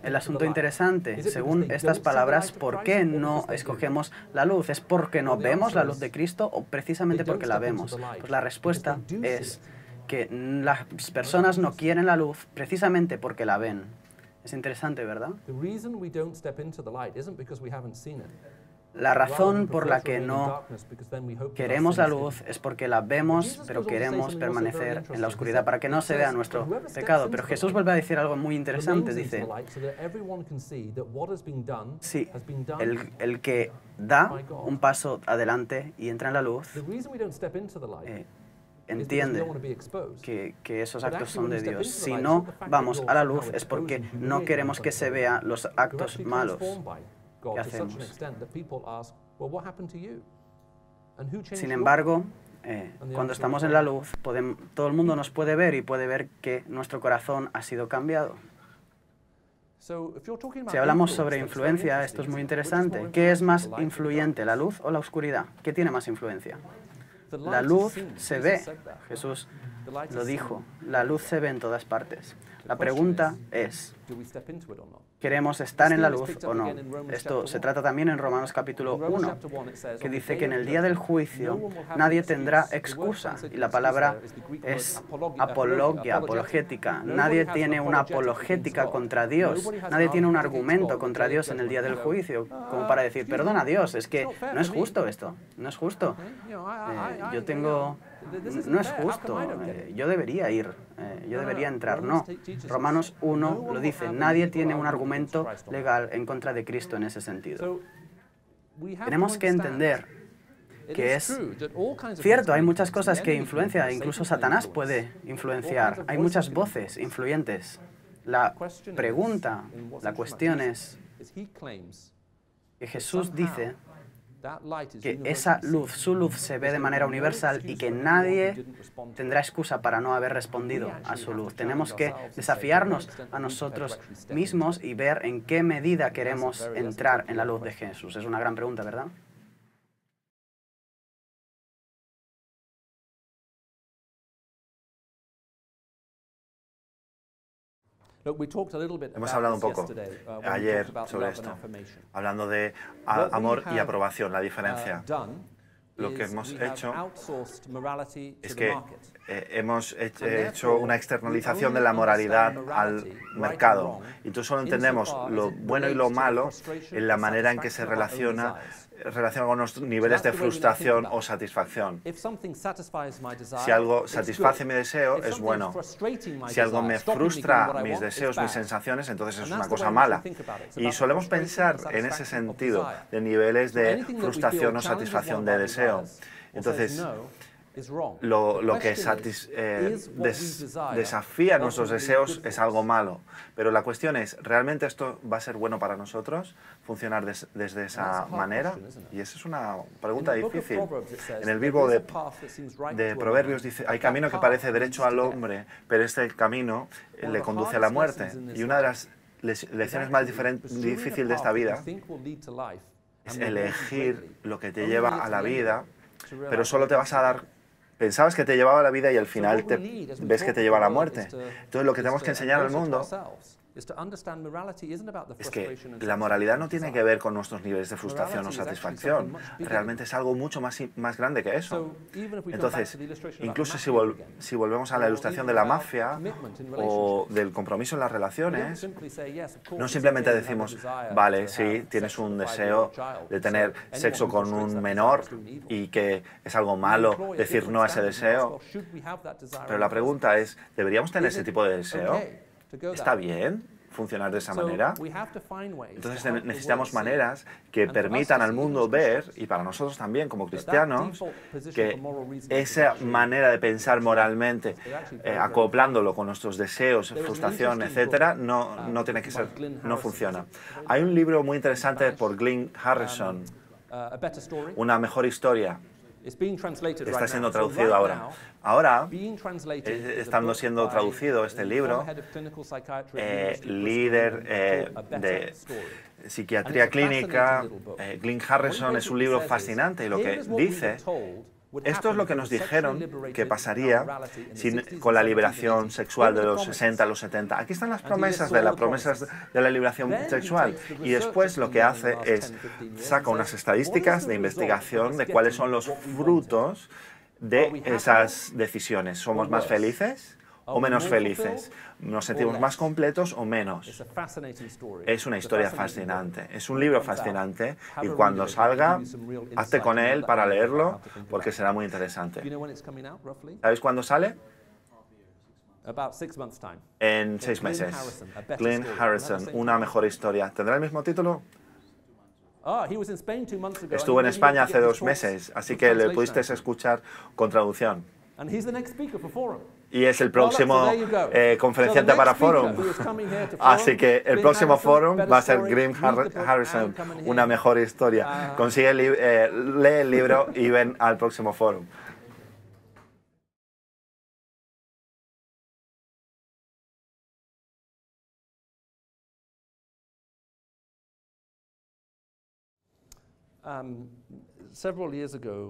el asunto interesante. Según estas palabras, ¿por qué no escogemos la luz? ¿Es porque no vemos la luz de Cristo o precisamente porque la vemos? Pues la respuesta es que las personas no quieren la luz precisamente porque la ven. Es interesante, ¿verdad? La razón por la que no queremos la luz es porque la vemos, pero queremos permanecer en la oscuridad para que no se vea nuestro pecado. Pero Jesús vuelve a decir algo muy interesante. Dice, sí, el que da un paso adelante y entra en la luz, entiende que esos actos son de Dios. Si no vamos a la luz es porque no queremos que se vean los actos malos que hacemos. Sin embargo, cuando estamos en la luz, todo el mundo nos puede ver y puede ver que nuestro corazón ha sido cambiado. Si hablamos sobre influencia, esto es muy interesante. ¿Qué es más influyente, la luz o la oscuridad? ¿Qué tiene más influencia? La luz se ve. Jesús lo dijo. La luz se ve en todas partes. La pregunta es, ¿queremos estar en la luz o no? Esto se trata también en Romanos capítulo 1, que dice que en el día del juicio nadie tendrá excusa. Y la palabra es apologia, apologética. Nadie tiene una apologética contra Dios. Nadie tiene un argumento contra Dios en el día del juicio, como para decir, perdona Dios, es que no es justo esto, no es justo. No es justo, yo debería ir, yo debería entrar. No, Romanos 1 lo dice, nadie tiene un argumento legal en contra de Cristo en ese sentido. Tenemos que entender que es cierto, hay muchas cosas que influencian, incluso Satanás puede influenciar, hay muchas voces influyentes. La pregunta, la cuestión es que Jesús dice que esa luz, su luz se ve de manera universal y que nadie tendrá excusa para no haber respondido a su luz. Tenemos que desafiarnos a nosotros mismos y ver en qué medida queremos entrar en la luz de Jesús. Es una gran pregunta, ¿verdad? Hemos hablado un poco ayer sobre esto, hablando de amor y aprobación, la diferencia. Lo que hemos hecho es que hemos hecho una externalización de la moralidad al mercado. Y entonces solo entendemos lo bueno y lo malo en la manera en que se relaciona con nuestros niveles de frustración o satisfacción. Si algo satisface mi deseo, es bueno. Si algo me frustra mis deseos, mis sensaciones, entonces es una cosa mala. Y solemos pensar en ese sentido, de niveles de frustración o satisfacción de deseo. Entonces, lo que desafía nuestros deseos es algo malo. Pero la cuestión es, ¿realmente esto va a ser bueno para nosotros? ¿Funcionar desde esa manera? Y esa es una pregunta difícil. En el libro de Proverbios dice, hay camino que parece derecho al hombre, pero este camino le conduce a la muerte. Y una de las lecciones más difíciles de esta vida es elegir lo que te lleva a la vida, pero solo te vas a dar... Pensabas que te llevaba a la vida y al final ves que te lleva a la muerte. Entonces lo que tenemos que enseñar al mundo es que la moralidad no tiene que ver con nuestros niveles de frustración o satisfacción. Realmente es algo mucho más grande que eso. Entonces, incluso si volvemos a la ilustración de la mafia o del compromiso en las relaciones, no simplemente decimos, vale, sí, tienes un deseo de tener sexo con un menor y que es algo malo decir no a ese deseo. Pero la pregunta es, ¿deberíamos tener ese tipo de deseo? ¿Está bien funcionar de esa manera? Entonces necesitamos maneras que permitan al mundo ver, y para nosotros también como cristianos, que esa manera de pensar moralmente, acoplándolo con nuestros deseos, frustración, etcétera, no tiene que ser, no funciona. Hay un libro muy interesante por Glynn Harrison, Una mejor historia. Está siendo traducido ahora. Ahora, estando siendo traducido este libro, líder de psiquiatría clínica, Glynn Harrison, es un libro fascinante y lo que dice, esto es lo que nos dijeron que pasaría con la liberación sexual de los 60 a los 70. Aquí están las promesas de la liberación sexual. Y después lo que hace es saca unas estadísticas de investigación de cuáles son los frutos de esas decisiones. ¿Somos más felices o menos felices? ¿Nos sentimos más completos o menos? Es una historia fascinante, es un libro fascinante y cuando salga, hazte con él para leerlo porque será muy interesante. ¿Sabéis cuándo sale? En 6 meses. Glynn Harrison, Una mejor historia. ¿Tendrá el mismo título? Estuvo en España hace 2 meses, así que le pudiste escuchar con traducción. Y es el próximo conferenciante para Forum. Así que el próximo Forum va a ser Glynn Harrison, Una mejor historia. Lee el libro y ven al próximo Forum.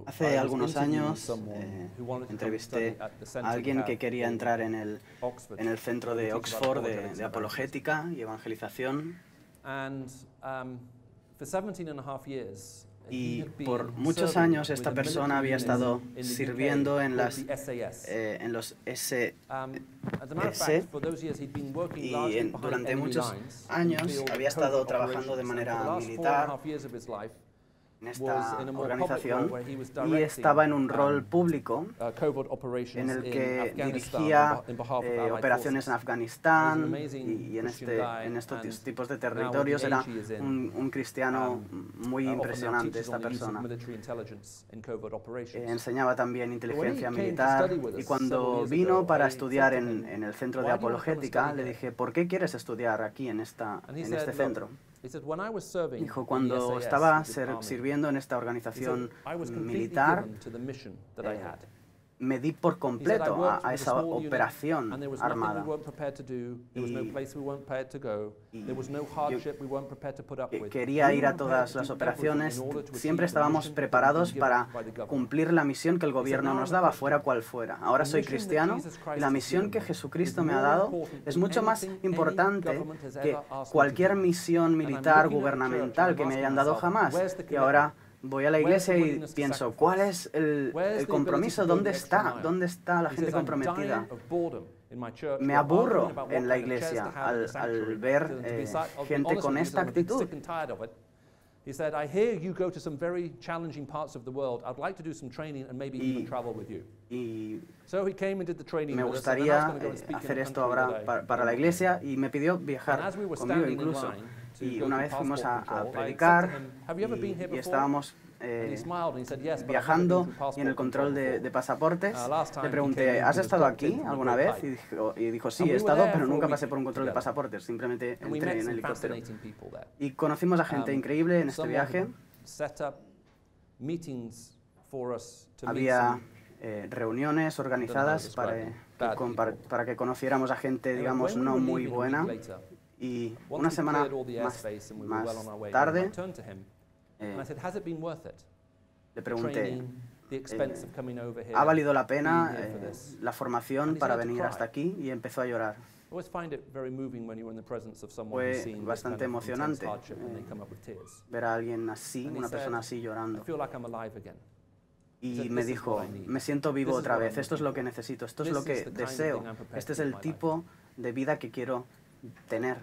Hace algunos años entrevisté a alguien que quería entrar en el centro de Oxford de apologética y evangelización. Y por muchos años esta persona había estado sirviendo en los SS y durante muchos años había estado trabajando de manera militar en esta organización y estaba en un rol público en el que dirigía operaciones en Afganistán y en estos tipos de territorios. Era un cristiano muy impresionante esta persona. Enseñaba también inteligencia militar y cuando vino para estudiar en el centro de apologética le dije, ¿por qué quieres estudiar aquí en este centro? Dijo, cuando estaba sirviendo en esta organización militar, me di por completo a esa operación armada. Y quería ir a todas las operaciones, siempre estábamos preparados para cumplir la misión que el gobierno nos daba, fuera cual fuera. Ahora soy cristiano y la misión que Jesucristo me ha dado es mucho más importante que cualquier misión militar gubernamental que me hayan dado jamás. Y ahora voy a la iglesia y pienso, ¿cuál es el compromiso? ¿Dónde está? ¿Dónde está la gente comprometida? Me aburro en la iglesia al ver gente con esta actitud. He said, I hear you go to some very challenging parts of the world. I'd like to do some training and maybe even travel with you. So he came and did the training. Me gustaría hacer esto ahora para la iglesia y me pidió viajar conmigo incluso. Y una vez fuimos a predicar y estábamos viajando y en el control de pasaportes le pregunté, ¿has estado aquí alguna vez? Y dijo, sí, he estado, pero nunca pasé por un control de pasaportes, simplemente entré en el helicóptero. Y conocimos a gente increíble en este viaje. Había reuniones organizadas para que conociéramos a gente, digamos, no muy buena. Y una semana más tarde le pregunté, ¿ha valido la pena la formación para venir hasta aquí? Y empezó a llorar. Fue bastante emocionante ver a alguien así, una persona así llorando. Y me dijo, me siento vivo otra vez, esto es lo que necesito, esto es lo que deseo, este es el tipo de vida que quiero tener.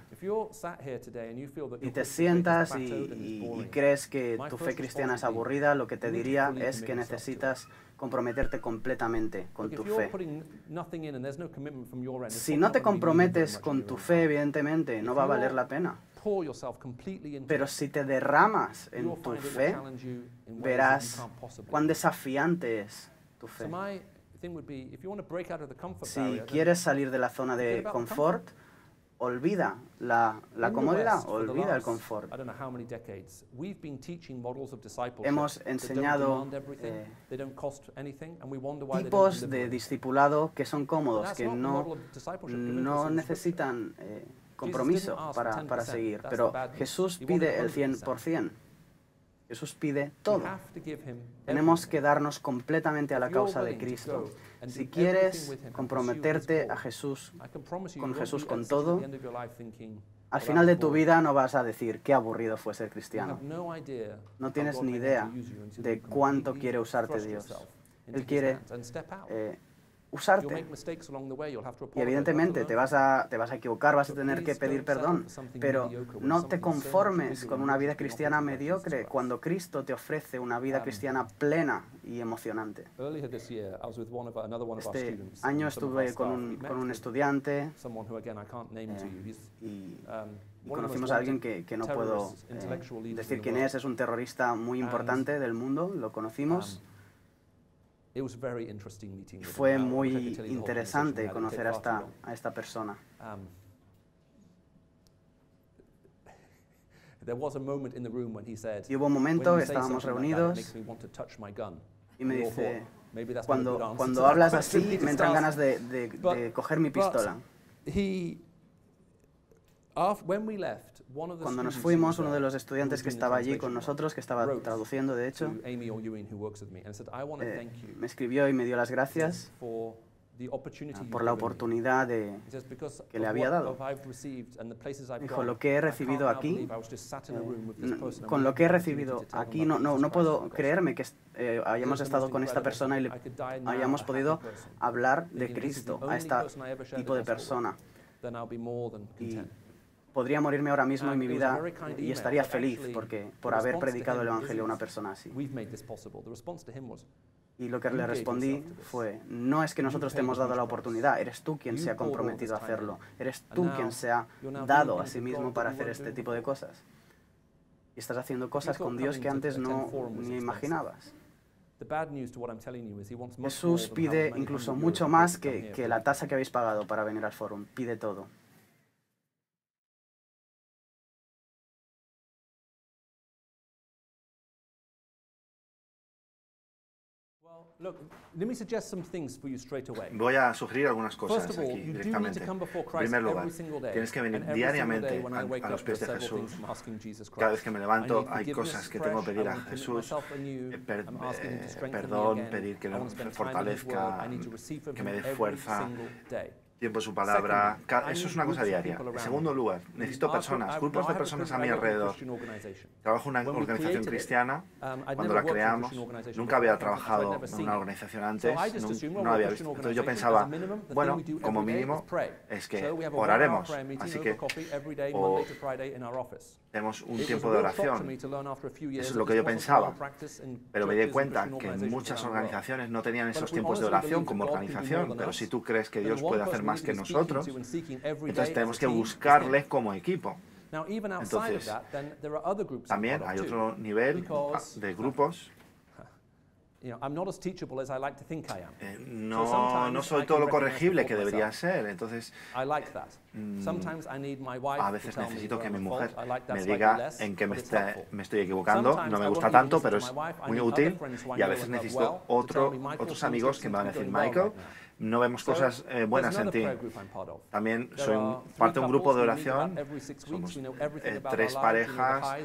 Y te sientas y crees que tu fe cristiana es aburrida, lo que te diría es que necesitas comprometerte completamente con tu fe. Si no te comprometes con tu fe, evidentemente, no va a valer la pena. Pero si te derramas en tu fe, verás cuán desafiante es tu fe. Si quieres salir de la zona de confort, olvida la comodidad, olvida el confort. Hemos enseñado tipos de discipulado que son cómodos, que no necesitan compromiso para seguir, pero Jesús pide el 100%. Jesús pide todo. Tenemos que darnos completamente a la causa de Cristo. Si quieres comprometerte con Jesús con todo, al final de tu vida no vas a decir qué aburrido fue ser cristiano. No tienes ni idea de cuánto quiere usarte Dios. Él quiere usarte. Y evidentemente te vas a equivocar, vas a tener que pedir perdón, pero no te conformes con una vida cristiana mediocre cuando Cristo te ofrece una vida cristiana plena y emocionante. Este año estuve con un estudiante y conocimos a alguien que no puedo decir quién es un terrorista muy importante del mundo, lo conocimos. Fue muy interesante conocer a esta persona. Y hubo un momento que estábamos reunidos y me dice, cuando hablas así me entran ganas de coger mi pistola. Cuando nos fuimos, uno de los estudiantes que estaba allí con nosotros, que estaba traduciendo, de hecho, me escribió y me dio las gracias por la oportunidad que le había dado. Dijo, lo que he recibido aquí, con lo que he recibido aquí, no puedo creerme que hayamos estado con esta persona y le hayamos podido hablar de Cristo a este tipo de persona. Y podría morirme ahora mismo en mi vida y estaría feliz por haber predicado el Evangelio a una persona así. Y lo que le respondí fue, no es que nosotros te hemos dado la oportunidad, eres tú quien se ha comprometido a hacerlo, eres tú quien se ha dado a sí mismo para hacer este tipo de cosas. Y estás haciendo cosas con Dios que antes ni imaginabas. Jesús pide incluso mucho más que la tasa que habéis pagado para venir al Fórum, pide todo. Voy a sugerir algunas cosas aquí directamente. En primer lugar, tienes que venir diariamente a los pies de Jesús. Cada vez que me levanto hay cosas que tengo que pedir a Jesús, perdón, pedir que me fortalezca, que me dé fuerza, tiempo en su palabra. Eso es una cosa diaria. En segundo lugar, necesito personas, grupos de personas a mi alrededor. Trabajo en una organización cristiana. Cuando la creamos, nunca había trabajado en una organización antes, no había visto. Entonces yo pensaba, bueno, como mínimo es que oraremos. Así que tenemos un tiempo de oración. Eso es lo que yo pensaba. Pero me di cuenta que en muchas organizaciones no tenían esos tiempos de oración como organización. Pero si tú crees que Dios puede hacer más que nosotros, entonces tenemos que buscarle como equipo. Entonces, también hay otro nivel de grupos. No soy todo lo corregible que debería ser, entonces a veces necesito que mi mujer me diga en qué me estoy equivocando. No me gusta tanto, pero es muy útil. Y a veces necesito otros amigos que me van a decir, Michael, no vemos cosas buenas en ti. También soy parte de un grupo de oración. Somos 3 parejas.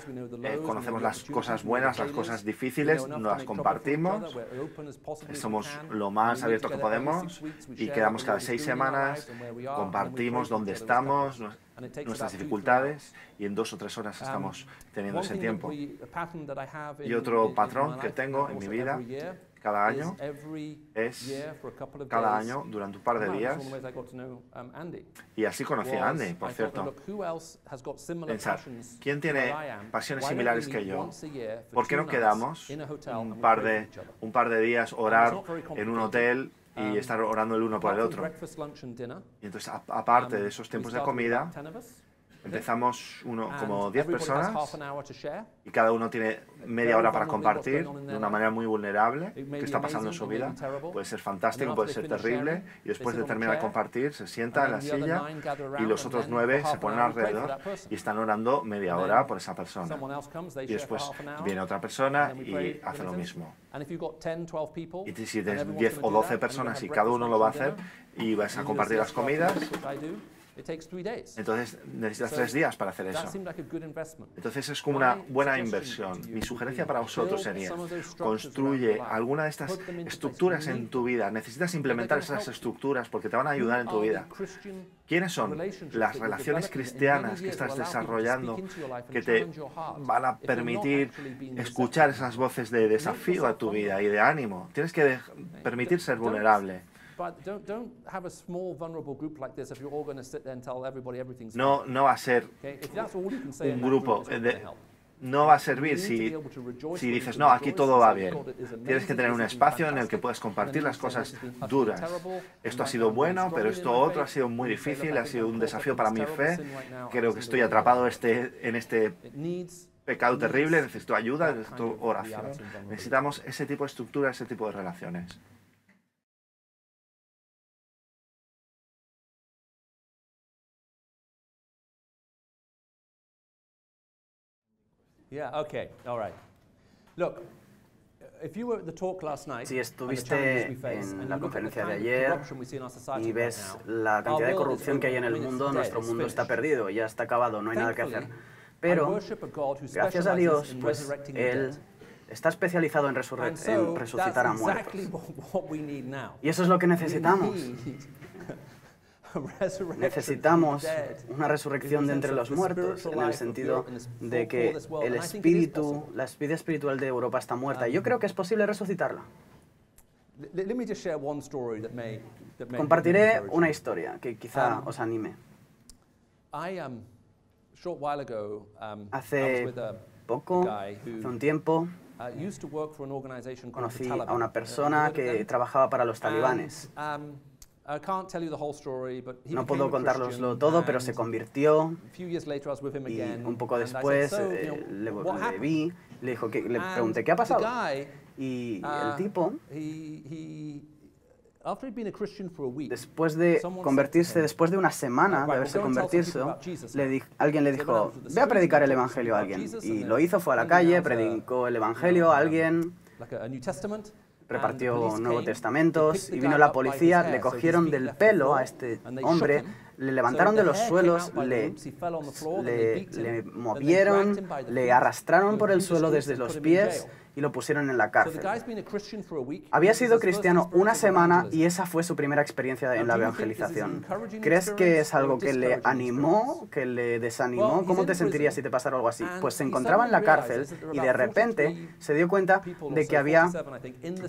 Conocemos las cosas buenas, las cosas difíciles, nos las compartimos. Somos lo más abiertos que podemos y quedamos cada 6 semanas. Compartimos dónde estamos, nuestras dificultades, y en 2 o 3 horas estamos teniendo ese tiempo. Y otro patrón que tengo en mi vida cada año es cada año durante un par de días, y así conocí a Andy, por cierto. Pensar, ¿quién tiene pasiones similares que yo? ¿Por qué no quedamos un par de días, orar en un hotel y estar orando el uno por el otro? Y entonces, aparte de esos tiempos de comida, empezamos como 10 personas y cada uno tiene media hora para compartir de una manera muy vulnerable qué está pasando en su vida. Puede ser fantástico, puede ser terrible, y después de terminar de compartir se sienta en la silla y los otros 9 se ponen alrededor y están orando media hora por esa persona. Y después viene otra persona y hace lo mismo. Y si tienes 10 o 12 personas y cada uno lo va a hacer y vas a compartir las comidas, entonces necesitas 3 días para hacer eso. Entonces es como una buena inversión. Mi sugerencia para vosotros sería, construye alguna de estas estructuras en tu vida. Necesitas implementar esas estructuras porque te van a ayudar en tu vida. ¿Quiénes son las relaciones cristianas que estás desarrollando que te van a permitir escuchar esas voces de desafío a tu vida y de ánimo? Tienes que permitir ser vulnerable. No va a ser un grupo no va a servir si dices, no, aquí todo va bien. Tienes que tener un espacio en el que puedas compartir las cosas duras. Esto ha sido bueno, pero esto otro ha sido muy difícil, ha sido un desafío para mi fe. Creo que estoy atrapado en este pecado terrible, necesito ayuda, necesito oración. Necesitamos ese tipo de estructura, ese tipo de relaciones. Yeah, okay, all right. Look, Si estuviste en la conferencia de ayer y ves la cantidad de corrupción que hay en el mundo, nuestro mundo está perdido, ya está acabado, no hay nada que hacer. Pero, gracias a Dios, pues Él está especializado en resucitar a muertos. Y eso es lo que necesitamos. Necesitamos una resurrección de entre los muertos, en el sentido de que la vida espiritual de Europa está muerta. Y yo creo que es posible resucitarla. Compartiré una historia que quizá os anime. Hace poco, hace un tiempo, conocí a una persona que trabajaba para los talibanes. No puedo contároslo todo, pero se convirtió y un poco después le vi, le pregunté, ¿qué ha pasado? Y el tipo, después de convertirse, después de una semana de haberse convertido, alguien le dijo, ve a predicar el Evangelio a alguien. Y lo hizo, fue a la calle, predicó el Evangelio a alguien, repartió Nuevos Testamentos y vino la policía, le cogieron del pelo a este hombre, le levantaron de los suelos, le movieron, le arrastraron por el suelo desde los pies y lo pusieron en la cárcel. Había sido cristiano una semana y esa fue su primera experiencia en la evangelización. ¿Crees que es algo que le animó, que le desanimó? ¿Cómo te sentirías si te pasara algo así? Pues se encontraba en la cárcel y de repente se dio cuenta de que había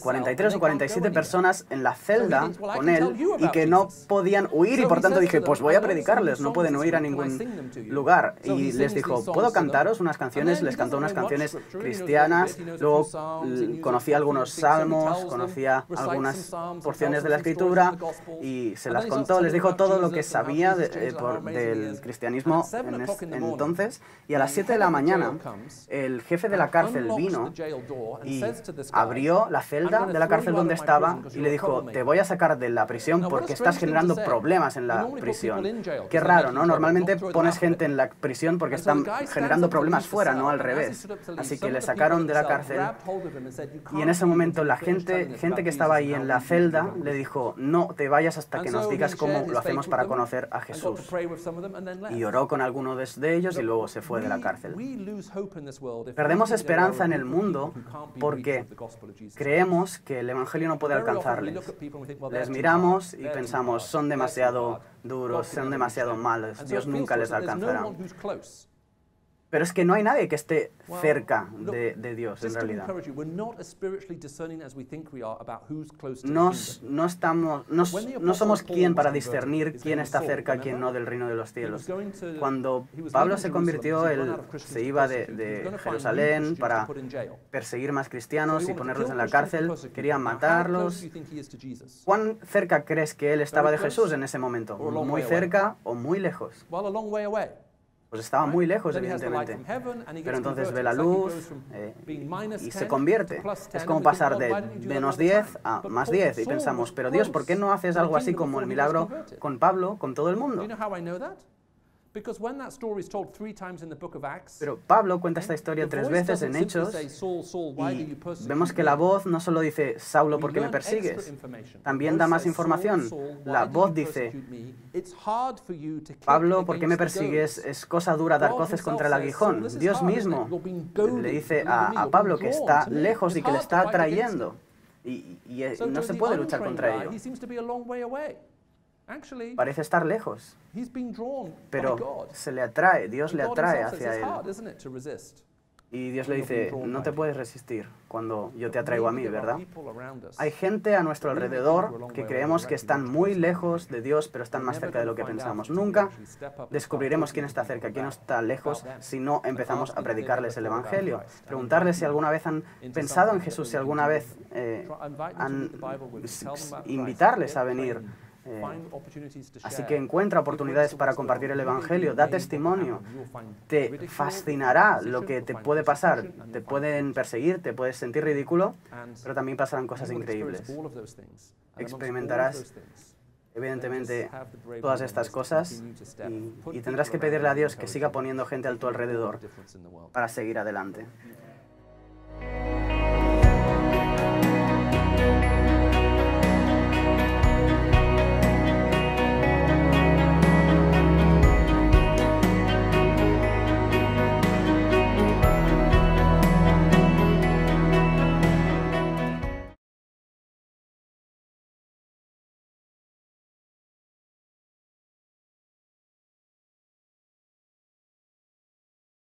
43 o 47 personas en la celda con él y que no podían huir y por tanto dije, pues voy a predicarles, no pueden huir a ningún lugar. Y les dijo, ¿puedo cantaros unas canciones? Les cantó unas canciones cristianas, luego conocía algunos salmos, conocía algunas porciones de la escritura y se las contó, les dijo todo lo que sabía del cristianismo entonces, y a las 7 de la mañana el jefe de la cárcel vino y abrió la celda de la cárcel donde estaba y le dijo, te voy a sacar de la prisión porque estás generando problemas en la prisión. Qué raro, ¿no? Normalmente pones gente en la prisión porque están generando problemas fuera, no al revés. Así que le sacaron de la cárcel y en ese momento la gente que estaba ahí en la celda le dijo, no te vayas hasta que nos digas cómo lo hacemos para conocer a Jesús. Y oró con algunos de ellos y luego se fue de la cárcel. Perdemos esperanza en el mundo porque creemos que el Evangelio no puede alcanzarles. Les miramos y pensamos, son demasiado duros, son demasiado malos, Dios nunca les alcanzará. Pero es que no hay nadie que esté cerca de Dios, en realidad. No somos quien para discernir quién está cerca, quién no del reino de los cielos. Cuando Pablo se convirtió, él se iba de Jerusalén para perseguir más cristianos y ponerlos en la cárcel, quería matarlos. ¿Cuán cerca crees que él estaba de Jesús en ese momento? ¿Muy cerca o muy lejos? Pues estaba muy lejos, evidentemente. Pero entonces ve la luz y se convierte. Es como pasar de menos 10 a más 10. Y pensamos, pero Dios, ¿por qué no haces algo así como el milagro con Pablo, con todo el mundo? Pero Pablo cuenta esta historia 3 veces en Hechos y vemos que la voz no solo dice, Saulo, ¿por qué me persigues? También da más información. La voz dice, Pablo, ¿por qué me persigues? Es cosa dura dar coces contra el aguijón. Dios mismo le dice a Pablo que está lejos y que le está atrayendo. Y no se puede luchar contra ello. Parece estar lejos, pero se le atrae, Dios le atrae hacia él. Y Dios le dice, no te puedes resistir cuando yo te atraigo a mí, ¿verdad? Hay gente a nuestro alrededor que creemos que están muy lejos de Dios, pero están más cerca de lo que pensamos. Nunca descubriremos quién está cerca, quién está lejos, si no empezamos a predicarles el Evangelio. Preguntarles si alguna vez han pensado en Jesús, si alguna vez invitarles a venir. Así que encuentra oportunidades para compartir el Evangelio, da testimonio. Te fascinará lo que te puede pasar. Te pueden perseguir, te puedes sentir ridículo, pero también pasarán cosas increíbles. Experimentarás, evidentemente, todas estas cosas y tendrás que pedirle a Dios que siga poniendo gente a tu alrededor para seguir adelante.